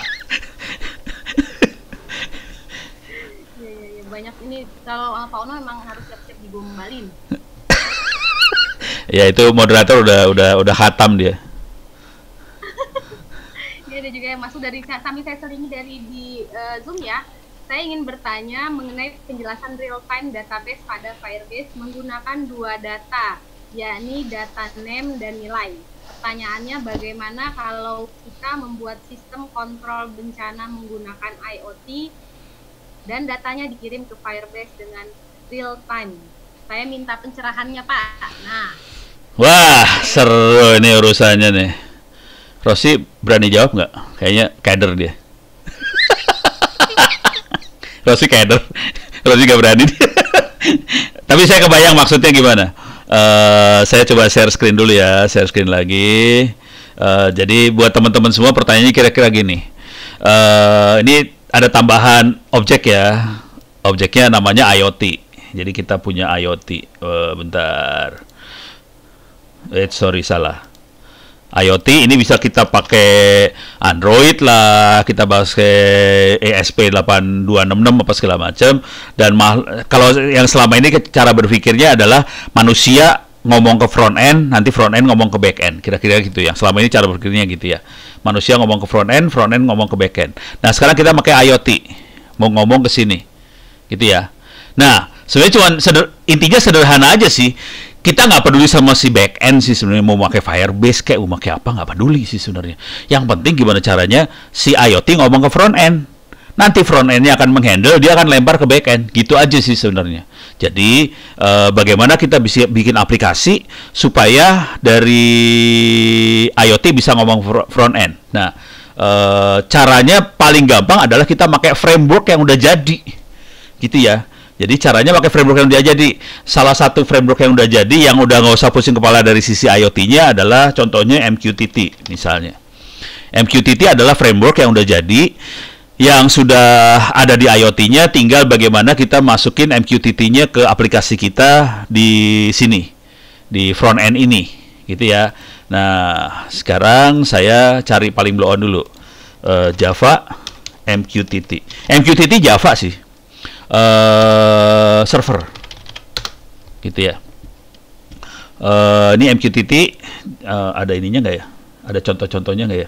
Iya, banyak ini. Kalau Pak Ono memang harus siap-siap digombalin. Ya itu moderator udah khatam dia. Ini ada juga yang masuk dari kami, saya selingi dari di Zoom ya. Saya ingin bertanya mengenai penjelasan real-time database pada Firebase menggunakan dua data, yakni data name dan nilai. Pertanyaannya bagaimana kalau kita membuat sistem kontrol bencana menggunakan IoT dan datanya dikirim ke Firebase dengan real-time. Saya minta pencerahannya Pak. Nah. Wah, seru ini urusannya nih. Rosi berani jawab nggak? Kayaknya kader dia. Rosi kader. Rosi nggak berani. Tapi saya kebayang maksudnya gimana. Saya coba share screen dulu ya. Share screen lagi. Jadi buat teman-teman semua pertanyaannya kira-kira gini. Ini ada tambahan objek ya. Objeknya namanya IoT. Jadi kita punya IoT. Bentar. Sorry salah. IoT ini bisa kita pakai Android lah, kita pakai ESP8266 apa segala macam. Dan kalau yang selama ini cara berpikirnya adalah manusia ngomong ke front end, nanti front end ngomong ke back end. Kira-kira gitu ya. Selama ini cara berpikirnya gitu ya. Manusia ngomong ke front end ngomong ke back end. Nah sekarang kita pakai IoT, mau ngomong ke sini, gitu ya. Nah sebenarnya intinya sederhana aja sih. Kita nggak peduli sama si back end sih sebenarnya, mau pakai Firebase kayak mau pakai apa nggak peduli sih sebenarnya. Yang penting gimana caranya si IoT ngomong ke front end. Nanti front end-nya akan menghandle, dia akan lempar ke back end. Gitu aja sih sebenarnya. Jadi bagaimana kita bisa bikin aplikasi supaya dari IoT bisa ngomong front end. Nah caranya paling gampang adalah kita pakai framework yang udah jadi, gitu ya. Jadi caranya pakai framework yang udah jadi. Salah satu framework yang udah jadi, yang udah nggak usah pusing kepala dari sisi IoT-nya adalah contohnya MQTT misalnya. MQTT adalah framework yang udah jadi, yang sudah ada di IoT-nya, tinggal bagaimana kita masukin MQTT-nya ke aplikasi kita di sini, di front end ini, gitu ya. Nah, sekarang saya cari paling blow on dulu. Java MQTT. MQTT Java sih. Server gitu ya. Ini MQTT ada ininya nggak ya? Ada contoh-contohnya nggak ya?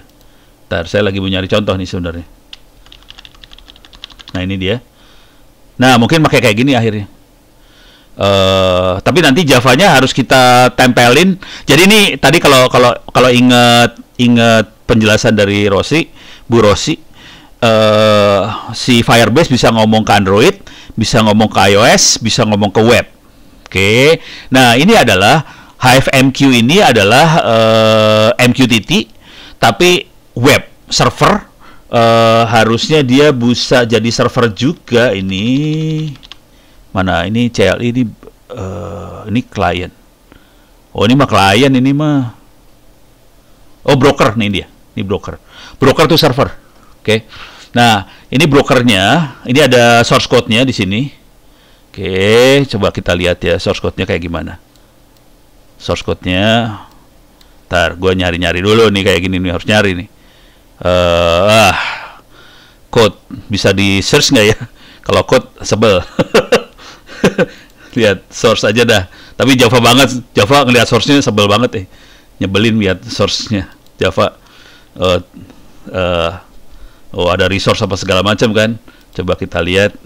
Ntar saya lagi mau nyari contoh nih sebenarnya. Nah ini dia. Nah mungkin pakai kayak gini akhirnya. Tapi nanti Javanya harus kita tempelin. Jadi ini tadi kalau ingat penjelasan dari Bu Rosi. Si Firebase bisa ngomong ke Android, bisa ngomong ke iOS, bisa ngomong ke web. Oke. Nah, ini adalah HiveMQ ini adalah MQTT tapi web server. Harusnya dia bisa jadi server juga ini. Mana ini CLI ini klien. Oh, ini mah klien ini mah. Oh, broker nih dia. Ini broker. Broker tuh server. Oke. Nah, ini brokernya, ini ada source code-nya di sini. Oke, coba kita lihat ya source code-nya kayak gimana. Source code-nya, ntar gue nyari-nyari dulu nih kayak gini nih, harus nyari nih. Code, bisa di search nggak ya? Kalau code, sebel. Lihat, source aja dah. Tapi Java banget, Java ngelihat source-nya sebel banget nyebelin lihat source-nya Java. Oh ada resource apa segala macam kan. Coba kita lihat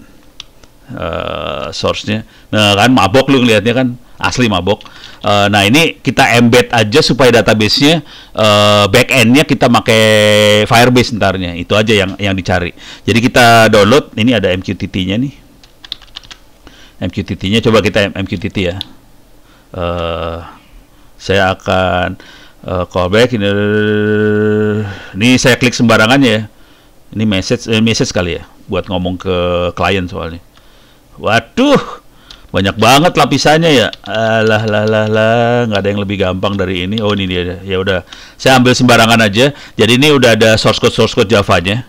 source-nya. Nah kan mabok lu ngelihatnya kan, asli mabok. Nah ini kita embed aja supaya database-nya back-end-nya kita pakai Firebase ntarnya. Itu aja yang dicari. Jadi kita download, ini ada MQTT-nya nih. MQTT-nya coba kita MQTT ya. Saya akan callback ini saya klik sembarangan ya. Ini message kali ya, buat ngomong ke klien soalnya. Waduh, banyak banget lapisannya ya. Alah, nggak ada yang lebih gampang dari ini. Oh ini dia. Ya udah, saya ambil sembarangan aja. Jadi ini udah ada source code Javanya.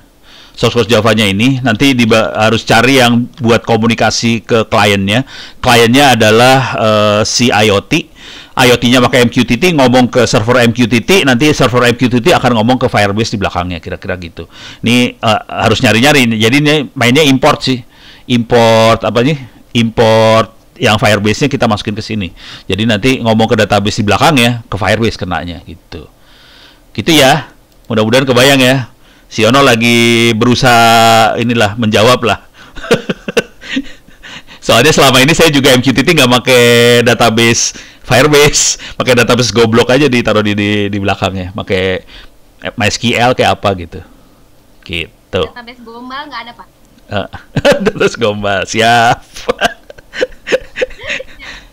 Source code Javanya ini nanti harus cari yang buat komunikasi ke kliennya. Kliennya adalah si IoT. IoT-nya pakai MQTT, ngomong ke server MQTT, nanti server MQTT akan ngomong ke Firebase di belakangnya, kira-kira gitu. Ini harus nyari-nyari, jadi ini mainnya import sih. Import apa nih? Import yang Firebase-nya kita masukin ke sini. Jadi nanti ngomong ke database di belakangnya, ke Firebase kenanya gitu. Gitu ya, mudah-mudahan kebayang ya. Si Ono lagi berusaha inilah, menjawab lah. Soalnya selama ini saya juga MQTT nggak pakai database Firebase, pakai database goblok aja ditaruh di belakangnya, pakai MySQL kayak apa gitu. Gitu. Database gombal nggak ada, Pak? Database gombal, siap.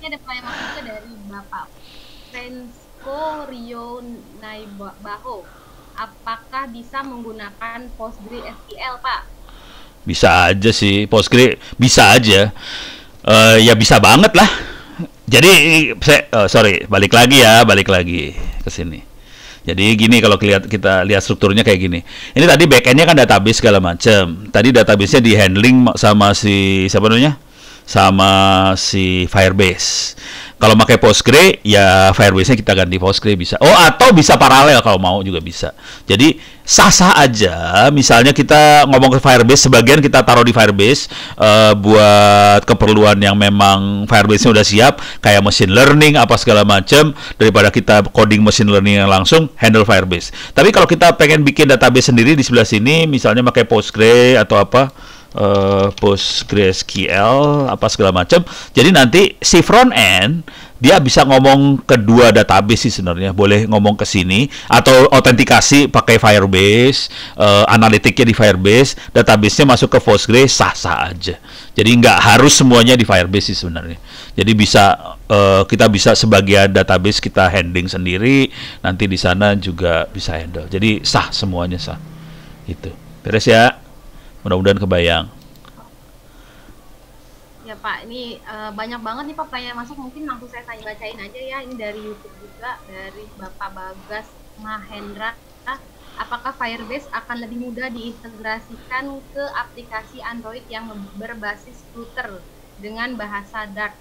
Ini ada pertanyaan masuk dari Bapak Frensko Rio Naibaho. Apakah bisa menggunakan PostgreSQL, Pak? Bisa aja sih, Postgre bisa aja. Ya bisa banget lah. Jadi balik lagi ke sini. Jadi gini, kalau kita lihat strukturnya kayak gini. Ini tadi backend-nya kan database segala macam. Tadi database-nya di handling sama si siapa namanya? Sama si Firebase. Kalau pakai Postgre, ya Firebase-nya kita ganti Postgre bisa. Oh, atau bisa paralel kalau mau juga bisa. Jadi sah-sah aja. Misalnya kita ngomong ke Firebase, sebagian kita taruh di Firebase buat keperluan yang memang Firebase-nya udah siap, kayak machine learning apa segala macam, daripada kita coding machine learning yang langsung handle Firebase. Tapi kalau kita pengen bikin database sendiri di sebelah sini, misalnya pakai Postgre atau apa, PostgreSQL apa segala macam. Jadi nanti si front end dia bisa ngomong ke dua database sih sebenarnya. Boleh ngomong ke sini atau autentikasi pakai Firebase, analitiknya di Firebase, database-nya masuk ke Postgre, sah-sah aja. Jadi nggak harus semuanya di Firebase sih sebenarnya. Jadi bisa kita bisa sebagian database kita handling sendiri, nanti di sana juga bisa handle. Jadi sah, semuanya sah. Itu. Beres ya? Mudah-mudahan kebayang. Yap. Pak, ini banyak banget nih Pak pertanyaan masuk, mungkin langsung saya bacain aja ya. Ini dari YouTube juga, dari Bapak Bagas Mahendra. Apakah Firebase akan lebih mudah diintegrasikan ke aplikasi Android yang berbasis Flutter dengan bahasa Dart?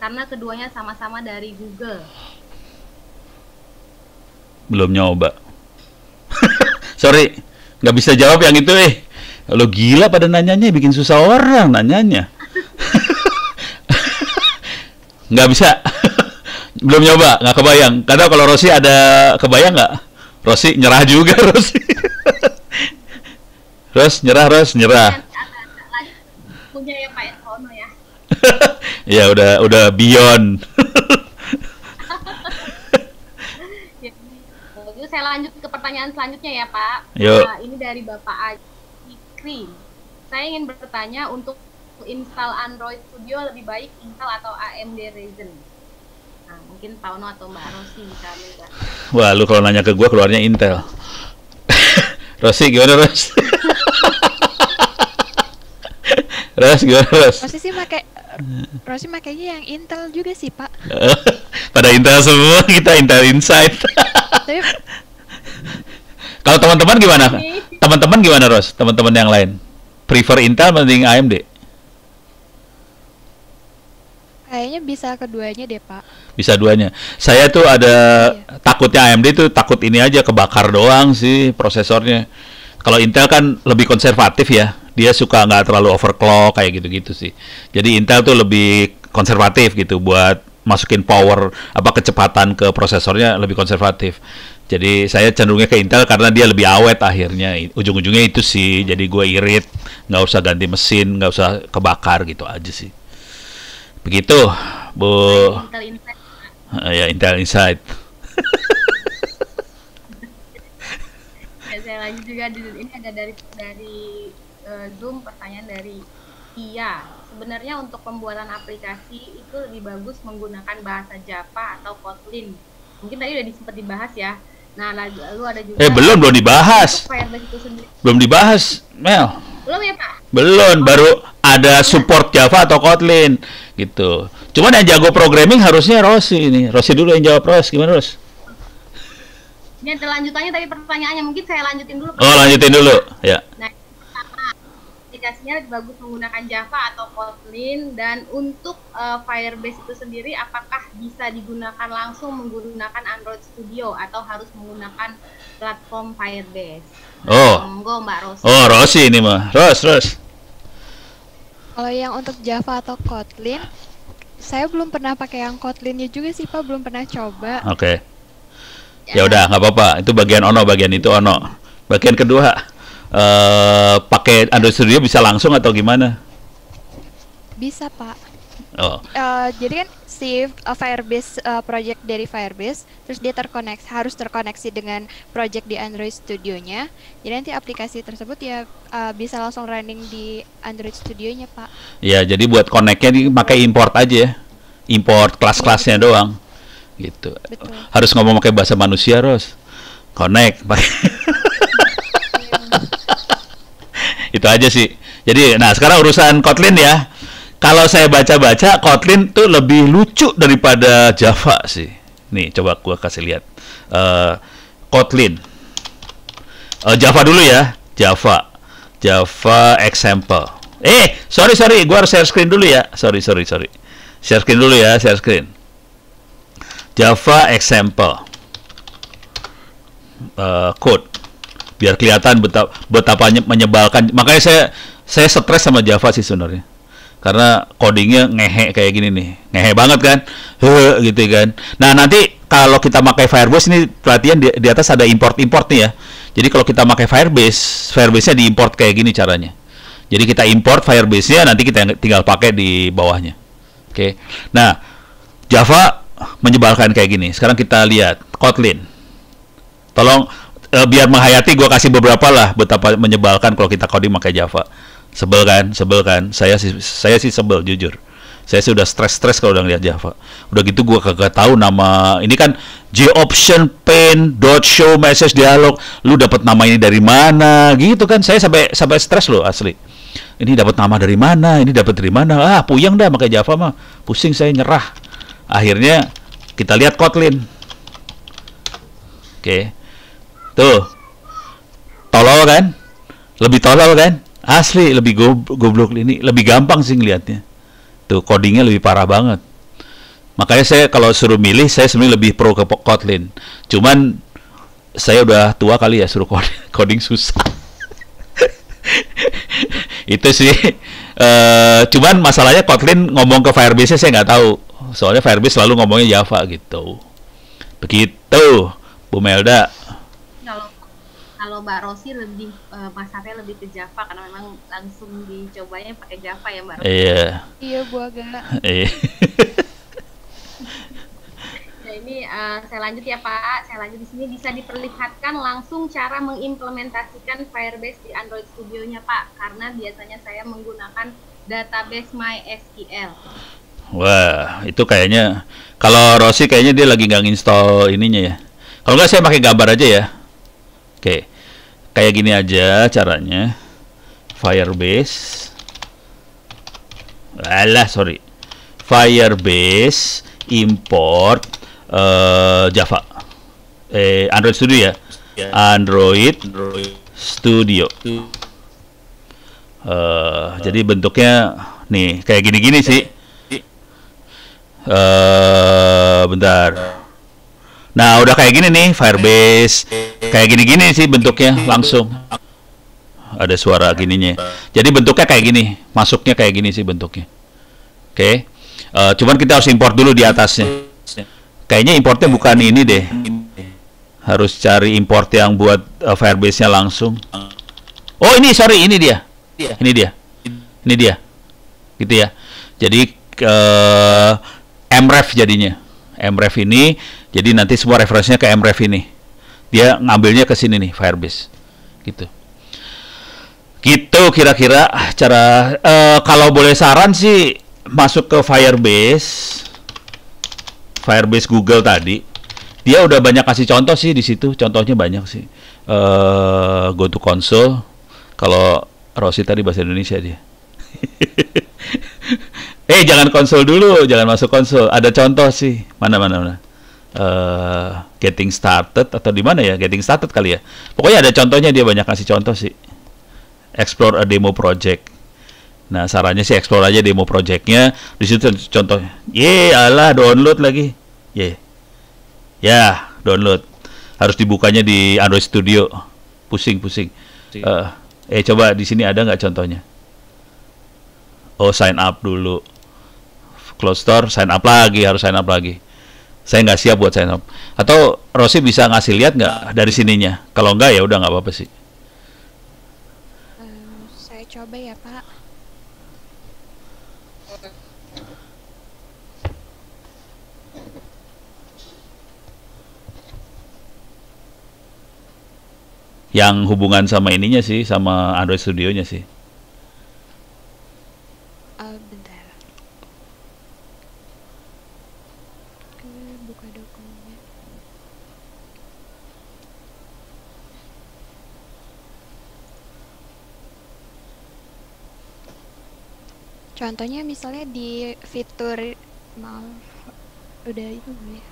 Karena keduanya sama-sama dari Google. Belum nyoba. Sorry, nggak bisa jawab yang itu. Lo gila pada nanyanya, bikin susah orang nanyanya. Nggak bisa. Belum nyoba, nggak kebayang. Karena kalau Rosi ada kebayang nggak? Rosi nyerah juga, Rosi. Ros, nyerah. Punya ya Pak Ekono ya. Ya udah beyond. Jadi saya lanjut ke pertanyaan selanjutnya ya Pak. Yuk. Ini dari Bapak Ajikri. Saya ingin bertanya, untuk install Android Studio lebih baik Intel atau AMD Ryzen? Nah, mungkin Pak Ono atau Mbak Rosi bisa menjawab. Wah, lu kalau nanya ke gua keluarnya Intel. Rosi gimana, Ros? Ros gimana, Ros? Rosi makanya yang Intel juga sih, Pak. Pada Intel semua, kita Intel Inside. Tapi Kalau teman-teman gimana? Teman-teman gimana, Ros? Teman-teman yang lain? Prefer Intel mending AMD? kayaknya bisa keduanya deh, Pak. Bisa duanya. Saya tuh ada takutnya AMD tuh takut ini aja, kebakar doang sih prosesornya. Kalau Intel kan lebih konservatif ya. Dia suka nggak terlalu overclock kayak gitu-gitu sih. Jadi Intel tuh lebih konservatif gitu buat masukin power kecepatan ke prosesornya, lebih konservatif. Jadi saya cenderungnya ke Intel karena dia lebih awet akhirnya. Ujung-ujungnya itu sih. Jadi gue irit, nggak usah ganti mesin, nggak usah kebakar gitu aja sih. Begitu, Bu. Intel Inside. Ya, Intel Inside. Ya, saya lanjut juga, ini ada dari Zoom, pertanyaan dari Tia. Sebenarnya untuk pembuatan aplikasi itu lebih bagus menggunakan bahasa Java atau Kotlin? Mungkin tadi udah sempat dibahas ya. Nah, lalu ada juga Belum dibahas. Firebase itu sendiri. Belum dibahas, Mel. Belum ya, Pak? Belum, baru ada support Java atau Kotlin gitu. Cuman yang jago programming harusnya Rosi ini. Rosi dulu yang jawab, Ros. Gimana, Ros? Ini ada lanjutannya tadi pertanyaannya, mungkin saya lanjutin dulu. Oh, lanjutin dulu. Ya. Nah, pertama, aplikasinya lebih bagus menggunakan Java atau Kotlin, dan untuk Firebase itu sendiri apakah bisa digunakan langsung menggunakan Android Studio atau harus menggunakan platform Firebase? Oh. Monggo Mbak Rosi. Oh, Rosi ini mah. Ros. Kalau yang untuk Java atau Kotlin, saya belum pernah pakai yang Kotlinnya juga sih, Pak. Belum pernah coba. Oke. Ya udah, nggak apa-apa. Itu bagian bagian itu Ono. Bagian kedua, pakai Android Studio bisa langsung atau gimana? Bisa, Pak. Oh. Jadi kan si Firebase project dari Firebase, terus dia harus terkoneksi dengan project di Android Studio-nya. Jadi nanti aplikasi tersebut ya bisa langsung running di Android Studio-nya, Pak. Ya, jadi buat connect-nya pakai import aja. Import kelas-kelasnya doang. Gitu. Betul. Harus ngomong pakai bahasa manusia, Ros. Connect. Itu aja sih. Jadi, nah sekarang urusan Kotlin ya. Kalau saya baca-baca, Kotlin tuh lebih lucu daripada Java sih. Nih, coba gua kasih lihat. Kotlin. Java dulu ya. Java example. Sorry. Gua harus share screen dulu ya. Sorry. Share screen dulu ya, share screen. Java example. Code. Biar kelihatan betapa menyebalkan. Makanya saya stres sama Java sih sebenarnya. Karena codingnya ngehe kayak gini nih. Ngehe banget kan? Gitu kan. Nah, nanti kalau kita pakai Firebase ini perhatian di atas ada import nih ya. Jadi kalau kita pakai Firebase-nya diimport kayak gini caranya. Jadi kita import Firebase-nya, nanti kita tinggal pakai di bawahnya. Oke. Nah, Java menyebalkan kayak gini. Sekarang kita lihat Kotlin. Tolong biar menghayati, gue kasih beberapa lah betapa menyebalkan kalau kita coding pakai Java. Sebel kan? Saya sih sebel jujur. Saya sudah stres kalau udah ngeliat Java. Udah gitu gue kagak tahu nama ini kan JOption pane .show message dialog. Lu dapat nama ini dari mana? Gitu kan? Saya sampai stres loh asli. Ini dapat nama dari mana? Ini dapat dari mana? Ah, puyeng dah pakai Java mah. Pusing saya, nyerah. Akhirnya kita lihat Kotlin. Oke. Tuh. Tolol kan? Lebih tolol kan? Asli lebih goblok ini, lebih gampang sih ngelihatnya. Tuh, codingnya lebih parah banget. Makanya saya kalau suruh milih, saya sebenarnya lebih pro ke Kotlin. Cuman saya udah tua kali ya, suruh coding susah. Itu sih. Cuman masalahnya Kotlin ngomong ke Firebase saya nggak tahu. Soalnya Firebase selalu ngomongnya Java gitu. Begitu, Bu Melda. Kalau Mbak Rosi lebih masaknya lebih ke Java karena memang langsung dicobanya pakai Java ya Mbak Rosi. Iya. Iya, Bu Aga. Iya. Nah ini saya lanjut ya Pak. Saya lanjut di sini bisa diperlihatkan langsung cara mengimplementasikan Firebase di Android Studio-nya Pak. Karena biasanya saya menggunakan database MySQL. Wah, itu kayaknya kalau Rosi kayaknya dia lagi nggak install ininya ya. Kalau nggak saya pakai gambar aja ya. Oke, kayak gini aja caranya. Firebase. Sorry. Firebase import Java. Android Studio ya. Android Studio. Jadi bentuknya nih kayak gini-gini sih. Bentar. Nah, udah kayak gini nih Firebase. Kayak gini-gini sih bentuknya langsung. Ada suara gininya. Jadi bentuknya kayak gini. Masuknya kayak gini sih bentuknya. Oke. Cuman kita harus import dulu di atasnya. Kayaknya importnya bukan ini deh. Harus cari import yang buat Firebase-nya langsung. Oh, ini sorry, ini dia. Ini dia. Ini dia. Gitu ya. Jadi mref jadinya. Mref ini jadi nanti semua referensinya ke mref ini. Dia ngambilnya ke sini nih Firebase. Gitu. Gitu kira-kira cara kalau boleh saran sih masuk ke Firebase Google tadi. Dia udah banyak kasih contoh sih di situ. Contohnya banyak sih. Go to console. Kalau Rosi tadi bahasa Indonesia dia. Jangan konsol dulu, jangan masuk konsol. Ada contoh sih. Mana. Getting started atau di mana ya? Getting started kali ya. Pokoknya ada contohnya, dia banyak kasih contoh sih. Explore a demo project. Nah, sarannya sih explore aja demo projectnya. Di situ contohnya. Alah download lagi. Ya, download. Harus dibukanya di Android Studio. Pusing. Coba di sini ada nggak contohnya? Oh, sign up dulu. Close store, sign up lagi, harus sign up lagi. Saya nggak siap buat sign up. Atau Rosi bisa ngasih lihat nggak dari sininya? Kalau nggak ya udah nggak apa-apa sih. Saya coba ya Pak. Yang hubungan sama ininya sih, sama Android Studio-nya sih. Bentar. Buka dokumennya. Contohnya misalnya di fitur udah itu belum ya?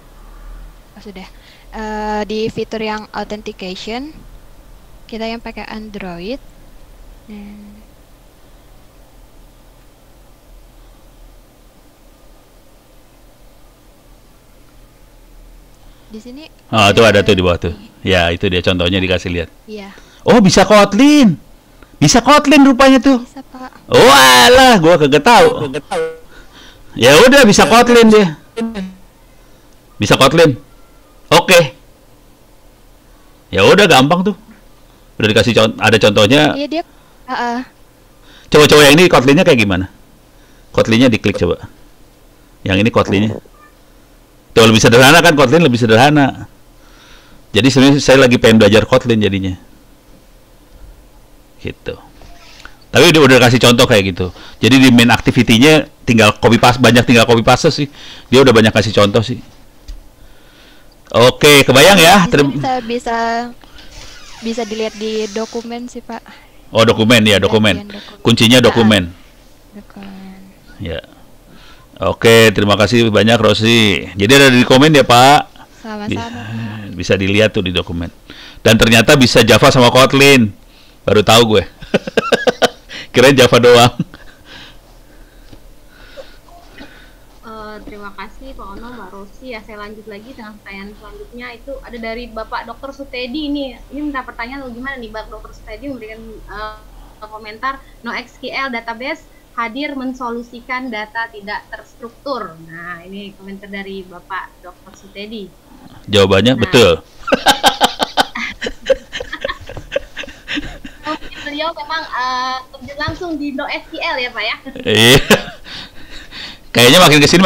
Oh, sudah. Di fitur yang authentication kita yang pakai Android dan di sini Itu ada tuh di bawah tuh. Ya, itu dia contohnya dikasih lihat. Iya. Oh, bisa Kotlin. Bisa Kotlin rupanya tuh. Bisa Pak. Oh alah, gua kagak tahu. Ya udah bisa Kotlin dia. Bisa Kotlin. Oke. Ya udah gampang tuh. Udah dikasih ada contohnya. Iya dia. Coba yang ini Kotlinnya kayak gimana? Kotlinnya diklik coba. Yang ini Kotlinnya. Tuh lebih sederhana kan, Kotlin lebih sederhana. Jadi sebenarnya saya lagi pengen belajar Kotlin jadinya. Gitu. Tapi udah kasih contoh kayak gitu. Jadi di main activity-nya tinggal copy paste, tinggal copy paste sih. Dia udah banyak kasih contoh sih. Oke, kebayang ya? Bisa dilihat di dokumen sih Pak. Oh, dokumen ya, dokumen. Kuncinya dokumen. Dokumen. Ya. Oke, terima kasih banyak Rosi. Jadi ada di komen ya, Pak. Sama-sama. Bisa dilihat tuh di dokumen. Dan ternyata bisa Java sama Kotlin. Baru tahu gue. Kirain Java doang. Terima kasih Pak Ono, Mbak Rosi. Ya, saya lanjut lagi dengan pertanyaan selanjutnya. Itu ada dari Bapak Dr. Sutedi ini. Ini minta pertanyaan gimana nih Bapak Dr. Sutedi memberikan komentar NoSQL database hadir mensolusikan data tidak terstruktur. Nah, ini komentar dari Bapak Dr. Sutedi. Jawabannya betul. Beliau memang terjun langsung di NoSQL ya Pak ya? Iya. Kayaknya makin kesini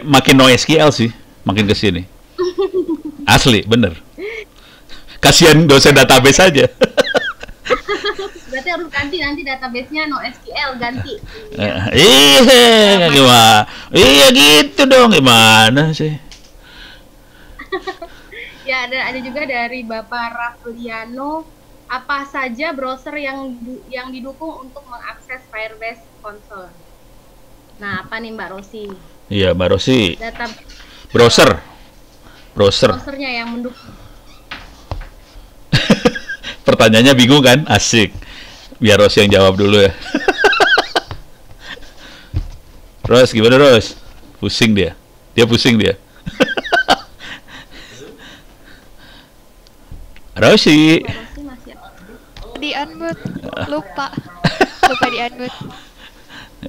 makin NoSQL sih, makin kesini. Asli, bener. Kasihan dosen database aja. Berarti harus ganti nanti database-nya NoSQL ganti. Iya, gimana? Iya gitu dong, gimana sih? Ya, ada juga dari Bapak Rafliano, apa saja browser yang didukung untuk mengakses Firebase Console? Nah, apa nih Mbak Rosi? Iya, Mbak Rosi. Data browsernya yang mendukung. Pertanyaannya bingung kan? Asik. Biar Rosi yang jawab dulu ya. Ros, gimana Ros? Pusing dia. Dia pusing dia. Rosi. Rosi masih Di unmute. Lupa di unmute.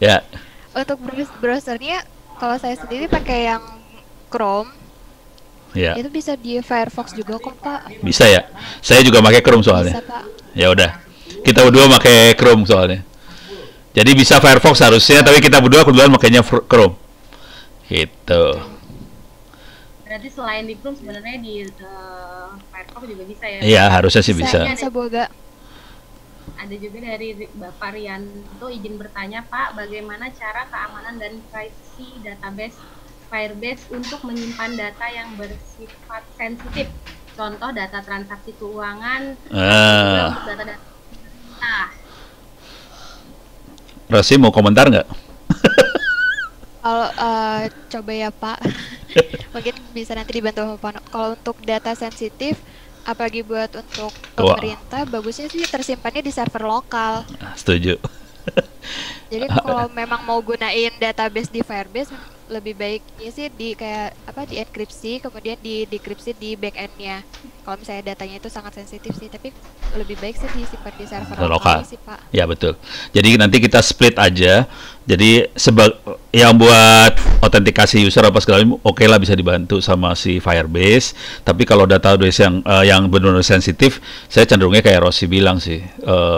Ya. Untuk browsernya, kalau saya sendiri pakai yang Chrome, Ya. itu bisa di Firefox juga kok Pak. Bisa ya? Saya juga pakai Chrome soalnya. Bisa Pak. Ya udah. Kita berdua pakai Chrome soalnya. Jadi bisa Firefox harusnya, tapi kita berdua kebetulan makainya Chrome. Gitu. berarti selain di Chrome sebenarnya di Firefox juga bisa ya? Iya, harusnya sih bisa. Bisa boga. Ada juga dari Bapak Rianto izin bertanya Pak, bagaimana cara keamanan dan privacy database Firebase untuk menyimpan data yang bersifat sensitif, contoh data transaksi keuangan, untuk data-data. Nah, Rosi mau komentar nggak? Kalau coba ya Pak, mungkin bisa nanti dibantu sama Pak. Kalau untuk data sensitif, apalagi buat untuk pemerintah, bagusnya sih tersimpannya di server lokal. Setuju. Jadi kalau memang mau gunain database di Firebase, lebih baiknya sih di kayak apa, di enkripsi, kemudian di dekripsi di backendnya. Kalau misalnya datanya itu sangat sensitif sih, tapi lebih baik sih disimpan di server lokal sih Pak. Ya betul. Jadi nanti kita split aja. Jadi yang buat autentikasi user apa segala macam, oke lah bisa dibantu sama si Firebase. Tapi kalau database yang benar-benar sensitif, saya cenderungnya kayak Rosi bilang sih,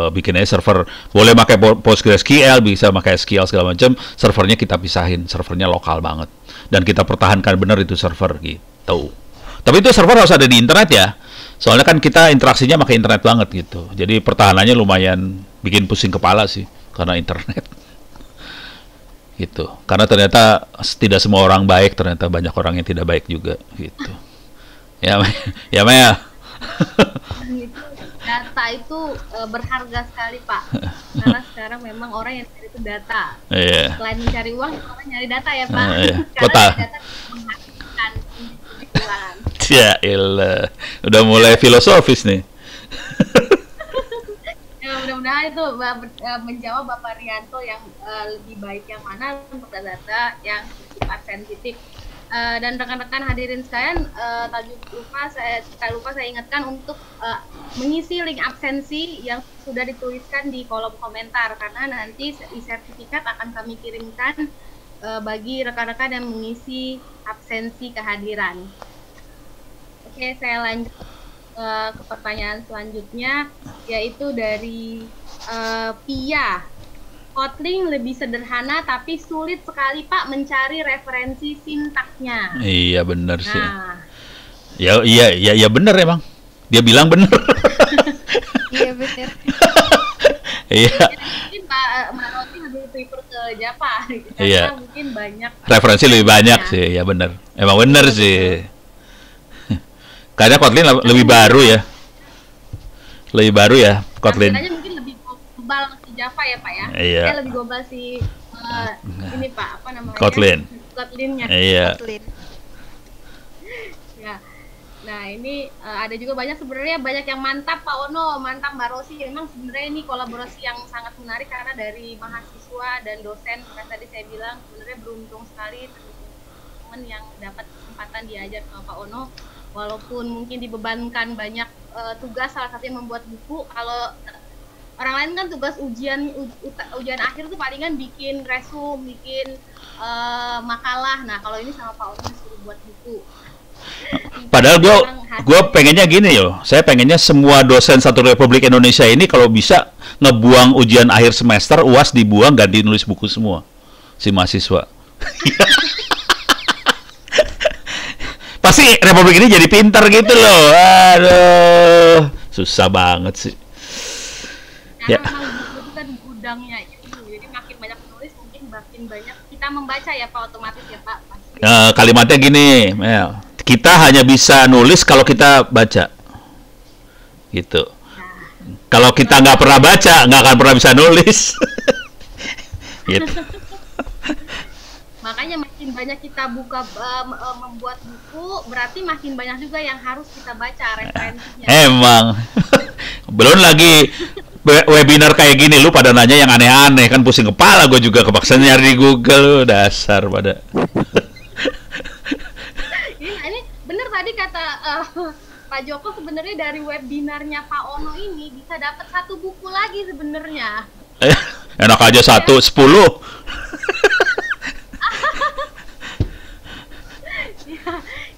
bikin aja server, boleh pakai PostgreSQL, bisa pakai SQL segala macam, servernya kita pisahin, servernya lokal banget, dan kita pertahankan benar itu server gitu. Tapi itu server harus ada di internet ya, soalnya kan kita interaksinya pakai internet banget gitu. Jadi pertahanannya lumayan bikin pusing kepala sih karena internet. Gitu. Karena ternyata tidak semua orang baik, ternyata banyak orang yang tidak baik juga gitu. Ya, ya Maya. Data itu berharga sekali Pak, karena sekarang memang orang yang cari itu data. Iya. Selain mencari uang, orang nyari data ya Pak. Iya. Karena data menghasilkan keuangan. Ya ilah, udah mulai filosofis nih. Ya, mudah-mudahan itu menjawab Bapak Rianto yang lebih baik yang mana untuk data yang bersifat sensitif. Dan rekan-rekan hadirin sekalian, tadi lupa saya ingatkan untuk mengisi link absensi yang sudah dituliskan di kolom komentar, karena nanti sertifikat akan kami kirimkan bagi rekan-rekan yang mengisi absensi kehadiran. Oke, saya lanjut ke pertanyaan selanjutnya, yaitu dari Pia. Kotlin lebih sederhana tapi sulit sekali Pak mencari referensi sintaksnya. Iya benar sih. Nah. Ya benar emang. Dia bilang benar. Iya benar. Iya. Mungkin Mbak Roti lebih prefer ke Java, karena Iya. mungkin banyak Referensi lebih banyak sih, ya benar. Emang benar sih. Karena Kotlin lebih baru ya. Lebih baru ya Kotlin. Tampilannya mungkin lebih global si Java ya Pak ya. Iya. Lebih global si ini Pak, apa namanya? Kotlin. Kotlinnya. Iya. Kotlin. Ya. Nah ini ada juga sebenarnya banyak yang mantap Pak Ono, mantap Mbak Rosi. Memang sebenarnya ini kolaborasi yang sangat menarik karena dari mahasiswa dan dosen seperti tadi saya bilang sebenarnya beruntung sekali teman-teman yang dapat kesempatan diajar sama Pak Ono. Walaupun mungkin dibebankan banyak tugas, salah satunya membuat buku. Kalau orang lain kan tugas ujian akhir tuh palingan bikin resume, bikin makalah. Nah kalau ini sama Pak Ono disuruh buat buku. Padahal gue pengennya gini yo, saya pengennya semua dosen satu Republik Indonesia ini kalau bisa ngebuang ujian akhir semester, UAS dibuang, ganti nulis buku semua si mahasiswa. Pasti Republik ini jadi pintar gitu loh. Aduh, susah banget sih. Karena memang buku itu kan gudangnya itu, jadi makin banyak menulis mungkin makin banyak kita membaca ya Pak, otomatis ya Pak. Kalimatnya gini, Mel. Kita hanya bisa nulis kalau kita baca, gitu. Kalau kita nggak pernah baca, nggak akan pernah bisa nulis. Gitu. Makanya makin banyak kita membuat buku, berarti makin banyak juga yang harus kita baca referensinya. Emang. Belum lagi webinar kayak gini, lu pada nanya yang aneh-aneh, kan pusing kepala gue juga, kepaksa nyari di Google, dasar pada. Ini bener tadi kata Pak Joko, sebenarnya dari webinarnya Pak Ono ini bisa dapat 1 buku lagi sebenarnya. Enak aja 10.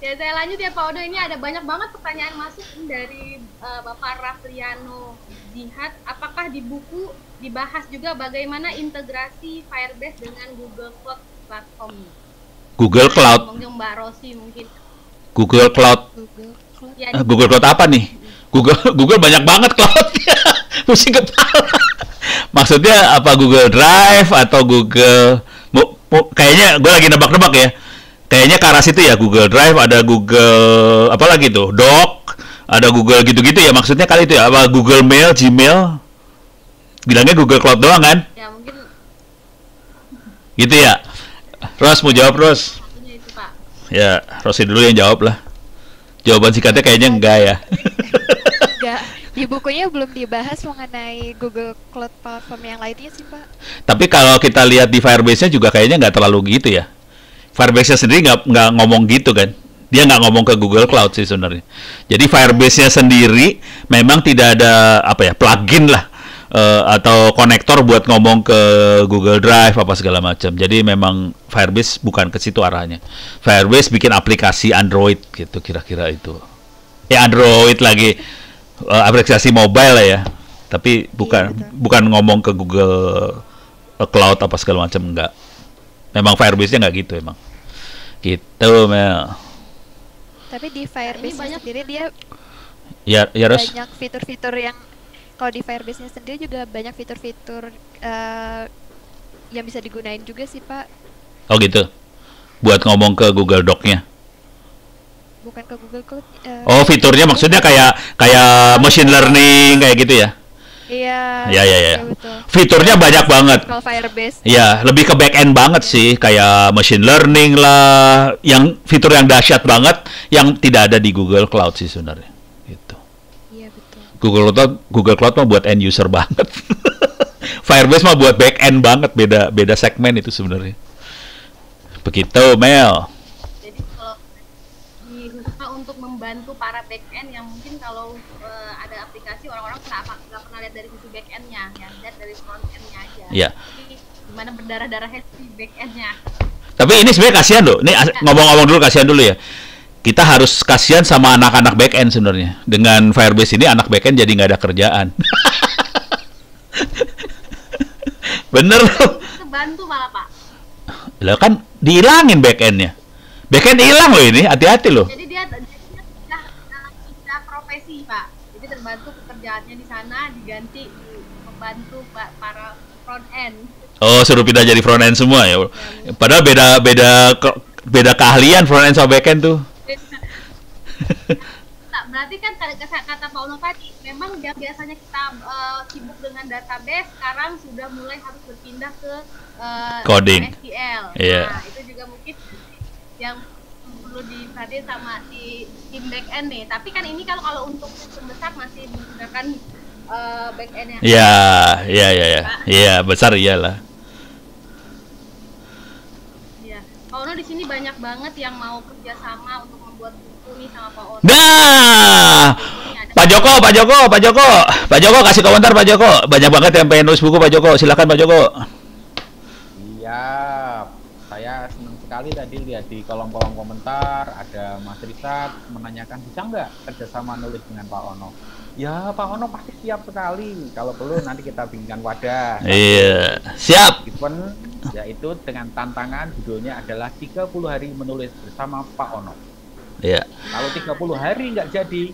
Ya saya lanjut ya Pak Ono, ini ada banyak banget pertanyaan masuk dari Bapak Rafliano Jihad. Apakah di buku dibahas juga bagaimana integrasi Firebase dengan Google Cloud platform? Google Cloud. Mbak Rosi mungkin. Google Cloud. Ya, Google Cloud apa nih? Google banyak banget cloud-nya. Pusing kepala. Maksudnya apa, Google Drive atau Google kayaknya gue lagi nebak-nebak ya. Kayaknya ke arah situ ya, Google Drive, ada Google apa lagi tuh? Doc, ada Google gitu-gitu ya, maksudnya kali itu ya, apa Google Mail, Gmail. Bilangnya Google Cloud doang kan? Ya mungkin gitu ya. Ros mau jawab, Ros? satunya itu Pak. Ya, Rosi dulu yang jawab lah. Jawaban singkatnya kayaknya enggak ya. Enggak, di bukunya belum dibahas mengenai Google Cloud Platform yang lainnya sih Pak. Tapi kalau kita lihat di Firebase-nya juga kayaknya nggak terlalu gitu ya. Firebase-nya sendiri nggak ngomong gitu kan. Dia nggak ngomong ke Google Cloud sih sebenarnya. Jadi Firebase-nya sendiri memang tidak ada apa ya, plugin lah atau konektor buat ngomong ke Google Drive apa segala macam. Jadi memang Firebase bukan ke situ arahnya. Firebase bikin aplikasi Android gitu kira-kira itu. Ya Android lagi, aplikasi mobile lah ya. Tapi bukan ngomong ke Google Cloud apa segala macam, enggak. Memang Firebase-nya nggak gitu emang. Gitu, Mel. Tapi di Firebase sendiri dia ya Ros. banyak fitur-fitur yang, kalau di Firebase-nya sendiri juga banyak fitur-fitur yang bisa digunain juga sih Pak. Oh gitu. Buat ngomong ke Google Doc-nya. Bukan ke Google Cloud. Oh, fiturnya maksudnya kayak machine learning kayak gitu ya? Iya. Ya. Betul. Fiturnya banyak banget. Kalau Firebase. Ya, lebih ke back end banget sih, kayak machine learning lah, yang fitur yang dahsyat banget yang tidak ada di Google Cloud sih sebenarnya. Gitu. Iya, betul. Google Cloud mah buat end user banget. Firebase mah buat back end banget, beda segmen itu sebenarnya. Begitu, Mel. Jadi kalau khususnya untuk membantu para back end yang mungkin kalau ada aplikasi orang-orang nggak pernah lihat dari sisi back end-nya, ya lihat dari front end-nya aja. Iya. Jadi gimana berdarah-darahnya si back end-nya. Tapi ini sebenarnya kasihan loh. Nih ngomong-ngomong dulu, kasihan dulu ya. Kita harus kasihan sama anak-anak back end sebenarnya. Dengan Firebase ini anak back end jadi nggak ada kerjaan. Bener loh. Itu bantu malah Pak. Lah kan dihilangin back end-nya. Back end hilang loh ini, hati-hati loh. Jadi dia sudah profesi Pak. Jadi terbantu pekerjaannya di sana diganti membantu para front end. Oh, suruh pindah jadi front end semua ya. Padahal beda keahlian front end sama back end tuh. Nah, berarti kan kata Pak Ono tadi, memang yang biasanya kita sibuk dengan database, sekarang sudah mulai harus berpindah ke Coding. SQL. Iya. Nah, itu juga mungkin yang perlu diperhatiin sama si tim back end nih. Tapi kan ini kalau untuk sistem besar masih menggunakan back end yang Iya, besar iyalah. Iya. Pak Ono di sini banyak banget yang mau kerjasama untuk membuat buku nih sama Pak Ono. Nah, Pak Joko kasih komentar Pak Joko. Banyak banget yang pengen nulis buku Pak Joko. Silakan Pak Joko. Iya, saya senang sekali tadi lihat di kolom-kolom komentar ada Mas Risat menanyakan bisa nggak kerjasama nulis dengan Pak Ono. Ya Pak Ono pasti siap sekali. Kalau perlu nanti kita bikinkan wadah. Iya, siap. Event yaitu dengan tantangan judulnya adalah 30 hari menulis bersama Pak Ono. Iya. Kalau 30 hari nggak jadi,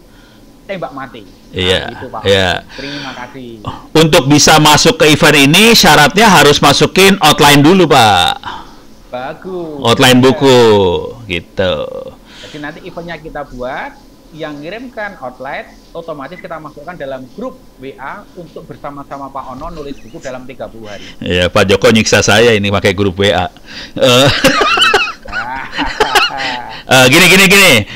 tembak mati. Iya, Itu Pak. iya. Terima kasih. Untuk bisa masuk ke event ini syaratnya harus masukin outline dulu, Pak. Bagus. Outline buku gitu. Jadi nanti eventnya kita buat, yang ngirimkan outline otomatis kita masukkan dalam grup WA untuk bersama-sama Pak Ono nulis buku dalam 30 hari. Iya, Pak Joko nyiksa saya ini pakai grup WA. Gini.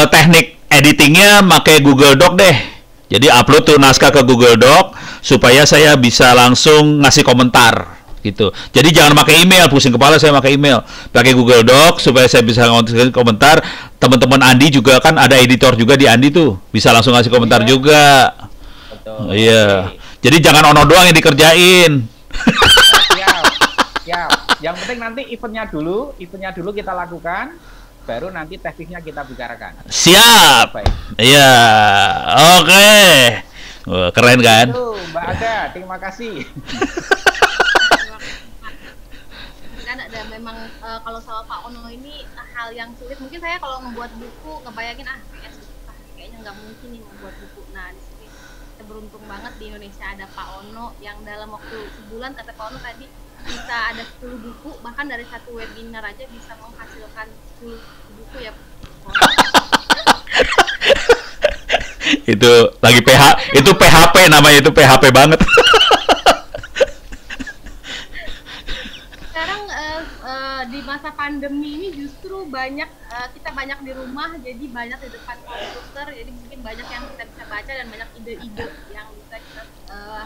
Teknik editingnya pakai Google Doc deh. Jadi upload tuh naskah ke Google Doc supaya saya bisa langsung ngasih komentar gitu. Jadi jangan pakai email, pusing kepala saya pakai email. Pakai Google Doc supaya saya bisa ngasih komentar. Teman-teman Andi juga kan ada editor juga di Andi tuh, bisa langsung ngasih komentar juga. Betul. Iya. Oke. Jadi jangan Ono doang yang dikerjain. Siap. Yang penting nanti eventnya dulu kita lakukan, baru nanti teknisnya kita bicarakan. Siap. Baik. Iya. Oke. Wah, keren kan? Itu, Mbak Aga, terima kasih. Kan ada memang kalau sama Pak Ono ini hal yang sulit. Mungkin saya kalau membuat buku ngebayangin kayaknya nggak mungkin nih membuat buku. Nah di sini kita beruntung banget di Indonesia ada Pak Ono yang dalam waktu sebulan kata Pak Ono tadi bisa ada 10 buku, bahkan dari satu webinar aja bisa menghasilkan 10 buku ya. Itu lagi itu PHP namanya, itu PHP banget. Sekarang di masa pandemi ini justru kita banyak di rumah, jadi banyak di depan komputer, jadi mungkin banyak yang kita bisa baca dan banyak ide-ide yang bisa kita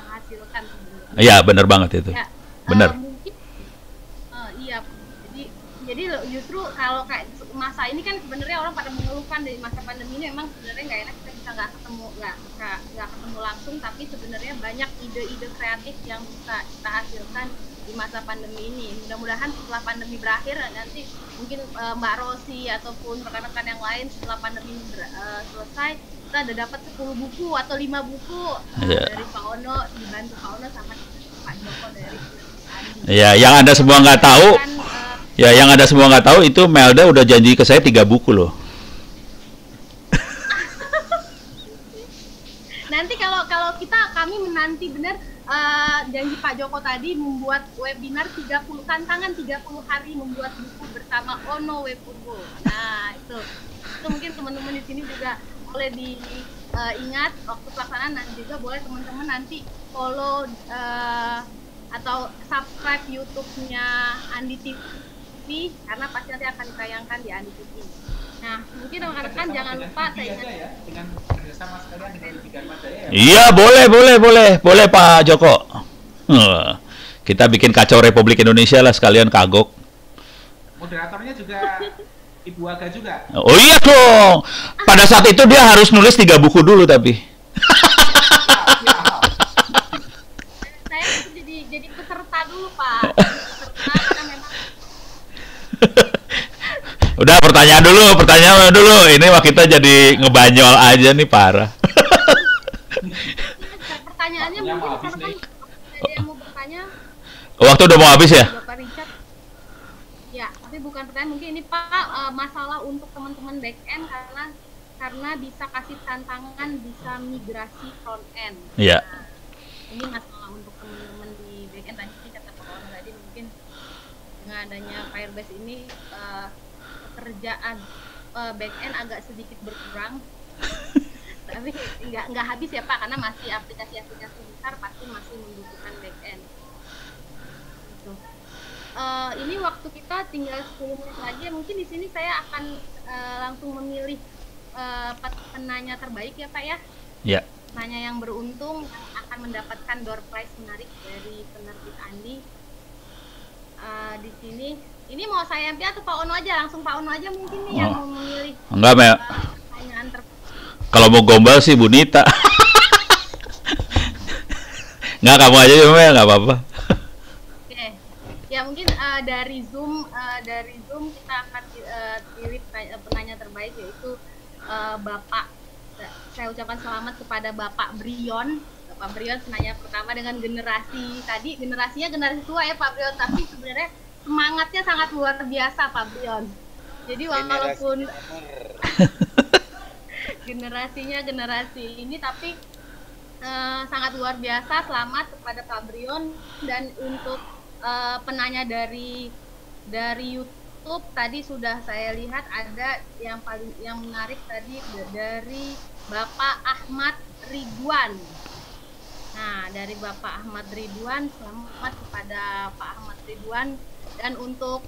hasilkan sebenarnya. Iya, benar banget itu. Ya, Benar. mungkin iya. Jadi justru kalau kayak masa ini kan sebenarnya orang pada mengeluhkan dari masa pandemi ini memang sebenarnya nggak enak, kita bisa nggak ketemu langsung, tapi sebenarnya banyak ide-ide kreatif yang bisa kita hasilkan di masa pandemi ini. Mudah-mudahan setelah pandemi berakhir nanti mungkin Mbak Rosi ataupun rekan-rekan yang lain setelah pandemi selesai kita ada dapat 10 buku atau 5 buku dari Pak Ono, dibantu Pak Ono sama Pak Joko dari Andi. Ya, yang Anda semua nggak tahu. Ya, yang Anda semua nggak tahu itu Melda udah janji ke saya 3 buku loh. Nanti kalau kami menanti benar janji Pak Joko tadi membuat webinar 30 tantangan 30 hari membuat buku bersama Ono Webuku. Nah, itu mungkin teman-teman di sini juga boleh diingat waktu pelaksanaan, dan juga boleh teman-teman nanti follow atau subscribe YouTube-nya Andi TV karena pasti nanti akan ditayangkan di Andi TV. Nah, mungkin rekan-rekan jangan lupa saya ingat dengan kerjasama sekalian dengan Dharma Jaya ya. Iya, boleh Pak Joko. Kita bikin kacau Republik Indonesia lah sekalian kagok. Moderatornya juga Ibu Aga juga. Oh iya dong. Pada saat itu dia harus nulis 3 buku dulu tapi. saya jadi peserta dulu Pak. Peserta karena memang Udah pertanyaan dulu. Ini mah kita jadi ngebanyol aja nih, parah. pertanyaannya mungkin karena kan ada yang mau bertanya. Waktu udah mau habis ya? Bapak Richard. Ya, tapi bukan pertanyaan, mungkin ini Pak masalah untuk teman-teman back end karena bisa kasih tantangan bisa migrasi front end. Iya. Nah, ini masalah untuk teman-teman di back end tadi kata Pak Ono tadi, mungkin dengan adanya Firebase ini pekerjaan back end agak sedikit berkurang. Tapi nggak habis ya Pak, karena masih aplikasi-aplikasi besar pasti masih membutuhkan backend. Gitu. Ini waktu kita tinggal 10 menit lagi, mungkin di sini saya akan langsung memilih penanya terbaik ya Pak ya. Ya. Penanya yang beruntung yang akan mendapatkan door prize menarik dari penerbit Andi. Di sini, ini mau saya ambil atau Pak Ono aja? Langsung Pak Ono aja mungkin nih yang mau memilih. Enggak, Mel. Pertanyaan kalau mau gombal sih Bu Nita. Nggak, kamu aja ya Mel, nggak apa-apa. Oke. Ya mungkin dari Zoom kita akan pilih penanya terbaik, yaitu Bapak. Saya ucapkan selamat kepada Bapak Brion. Pak Brion penanya pertama dengan generasi tadi, generasinya generasi tua ya Pak Brion, tapi sebenarnya semangatnya sangat luar biasa Pak Brion. Jadi walaupun generasinya generasi ini, tapi sangat luar biasa. Selamat kepada Pak Brion. Dan untuk penanya dari YouTube tadi sudah saya lihat ada yang menarik tadi dari Bapak Ahmad Ridwan. Nah, dari Bapak Ahmad Ridwan, selamat kepada Pak Ahmad Ridwan. Dan untuk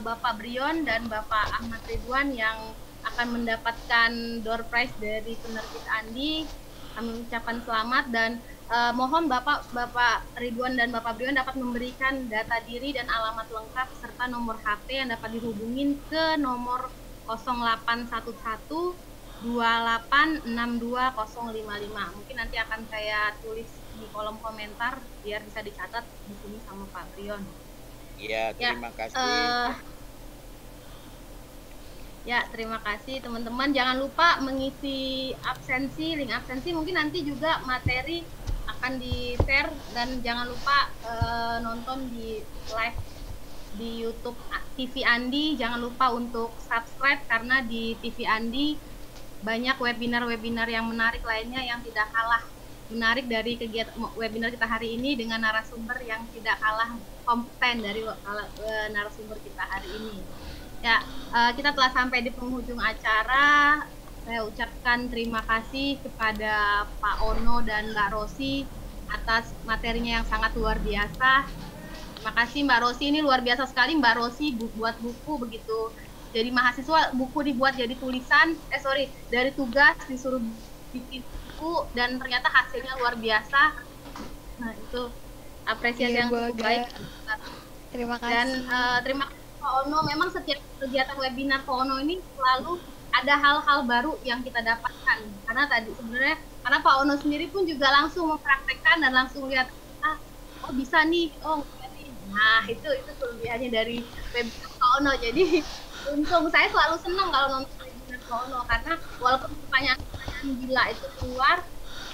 Bapak Brion dan Bapak Ahmad Ridwan yang akan mendapatkan door prize dari penerbit Andi, kami ucapkan selamat. Dan mohon Bapak Ridwan dan Bapak Brion dapat memberikan data diri dan alamat lengkap serta nomor HP yang dapat dihubungin ke nomor 0811 28620055. Mungkin nanti akan saya tulis di kolom komentar biar bisa dicatat di sini sama Pak Brion. Iya, terima kasih. Ya, terima kasih teman-teman. Jangan lupa mengisi absensi, link absensi. Mungkin nanti juga materi akan di-share, dan jangan lupa nonton di live di YouTube TV Andi. Jangan lupa untuk subscribe, karena di TV Andi banyak webinar-webinar yang menarik lainnya yang tidak kalah menarik dari kegiatan webinar kita hari ini, dengan narasumber yang tidak kalah kompeten dari narasumber kita hari ini. Ya, kita telah sampai di penghujung acara. Saya ucapkan terima kasih kepada Pak Ono dan Mbak Rosi atas materinya yang sangat luar biasa. Terima kasih Mbak Rosi, ini luar biasa sekali Mbak Rosi buat buku begitu. Jadi mahasiswa buku dibuat jadi tulisan, dari tugas disuruh bikin buku, dan ternyata hasilnya luar biasa. Nah, itu apresiasi yang cukup baik. Terima kasih. Dan terima kasih Pak Ono. Memang setiap kegiatan webinar Pak Ono ini selalu ada hal-hal baru yang kita dapatkan. Karena karena Pak Ono sendiri pun juga langsung mempraktekkan dan langsung lihat, oh bisa nih, oh nih. Nah, itu kelebihannya dari webinar Pak Ono. Jadi untung saya selalu senang kalau nonton webinar Pak Ono, karena walaupun pertanyaan-pertanyaan gila itu keluar,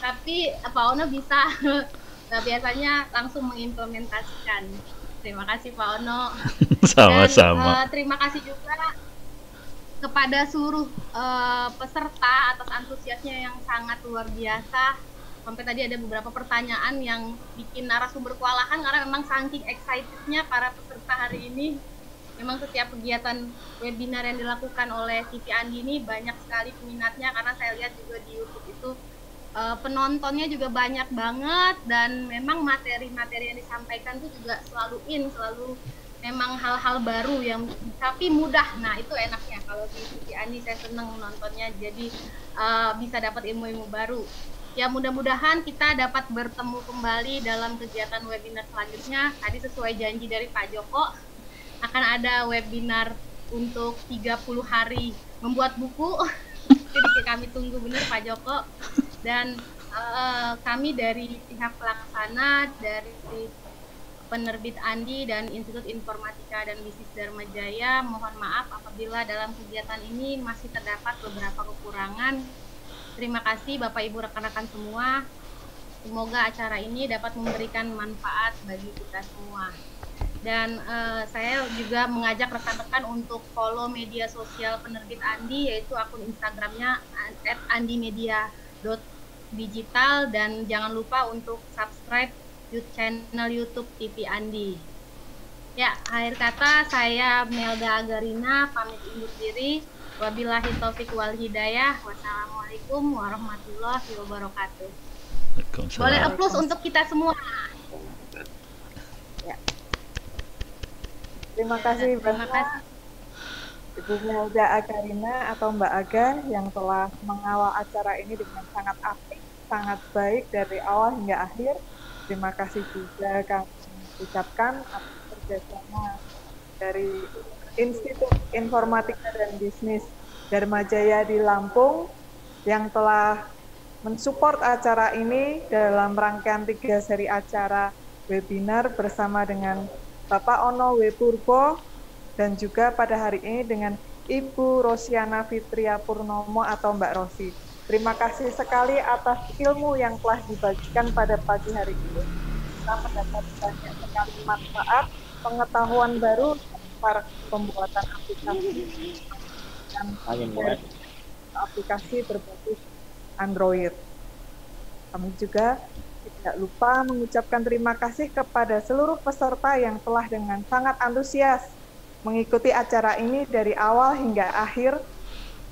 tapi Pak Ono bisa biasanya langsung mengimplementasikan. Terima kasih Pak Ono. Sama-sama. Dan terima kasih juga kepada seluruh peserta atas antusiasnya yang sangat luar biasa. Sampai tadi ada beberapa pertanyaan yang bikin narasumber kewalahan, karena memang saking excitednya para peserta hari ini. Memang setiap kegiatan webinar yang dilakukan oleh TV Andi ini banyak sekali peminatnya, karena saya lihat juga di YouTube itu penontonnya juga banyak banget, dan memang materi-materi yang disampaikan itu juga selalu memang hal-hal baru yang tapi mudah. Nah, itu enaknya kalau di TV Andi, saya senang menontonnya, jadi bisa dapat ilmu-ilmu baru. Ya, mudah-mudahan kita dapat bertemu kembali dalam kegiatan webinar selanjutnya. Tadi sesuai janji dari Pak Joko, akan ada webinar untuk 30 hari membuat buku. Jadi kami tunggu benar Pak Joko. Dan kami dari pihak pelaksana, dari penerbit Andi dan Institut Informatika dan Bisnis Dharma Jaya, mohon maaf apabila dalam kegiatan ini masih terdapat beberapa kekurangan. Terima kasih Bapak Ibu rekan-rekan semua. Semoga acara ini dapat memberikan manfaat bagi kita semua. Dan saya juga mengajak rekan-rekan untuk follow media sosial penerbit Andi, yaitu akun Instagramnya @andimedia.digital, dan jangan lupa untuk subscribe channel YouTube TV Andi. Ya, akhir kata saya Melda Agarina pamit undur diri. Wabillahi taufik wal hidayah. Wassalamualaikum warahmatullahi wabarakatuh. Boleh applause untuk kita semua. Ya. Terima kasih banyak Ibu Melda Akarina atau Mbak Aga yang telah mengawal acara ini dengan sangat apik, sangat baik dari awal hingga akhir. Terima kasih juga kami ucapkan atas kerjasama dari Institut Informatika dan Bisnis Dharma Jaya di Lampung yang telah mensupport acara ini dalam rangkaian 3 seri acara webinar bersama dengan Bapak Ono W. Purbo dan juga pada hari ini dengan Ibu Rosiana Fitria Purnomo atau Mbak Rosi. Terima kasih sekali atas ilmu yang telah dibagikan pada pagi hari ini. Kita mendapat banyak sekali manfaat, pengetahuan baru para pembuatan aplikasi dan aplikasi berbasis Android. Kami juga tidak lupa mengucapkan terima kasih kepada seluruh peserta yang telah dengan sangat antusias mengikuti acara ini dari awal hingga akhir,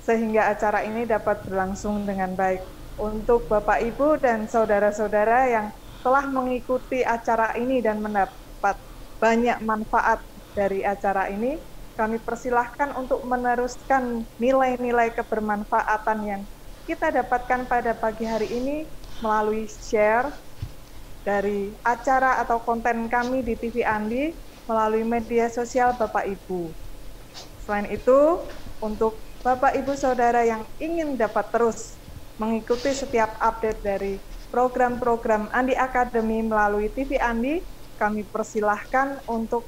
sehingga acara ini dapat berlangsung dengan baik. Untuk Bapak, Ibu, dan saudara-saudara yang telah mengikuti acara ini dan mendapat banyak manfaat dari acara ini, kami persilahkan untuk meneruskan nilai-nilai kebermanfaatan yang kita dapatkan pada pagi hari ini melalui share dari acara atau konten kami di TV Andi melalui media sosial Bapak Ibu. Selain itu, untuk Bapak Ibu Saudara yang ingin dapat terus mengikuti setiap update dari program-program Andi Academy melalui TV Andi, kami persilahkan untuk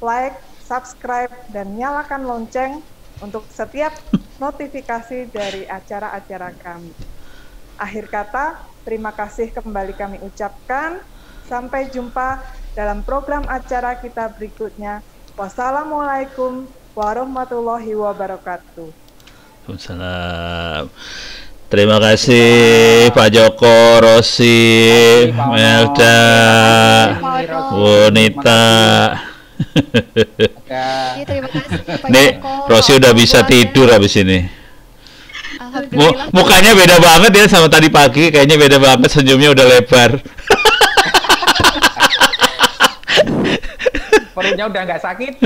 like, subscribe, dan nyalakan lonceng untuk setiap notifikasi dari acara-acara kami. Akhir kata, terima kasih kembali kami ucapkan. Sampai jumpa dalam program acara kita berikutnya. Wassalamualaikum warahmatullahi wabarakatuh. Waalaikumsalam. Terima kasih Pak Joko, Rosi, Melda, Bonita. Iya, terima kasih Pak Nih, Joko. Rosi udah bisa tidur habis ini. Mukanya beda banget ya sama tadi pagi, kayaknya beda banget, senyumnya udah lebar. Perutnya udah nggak sakit.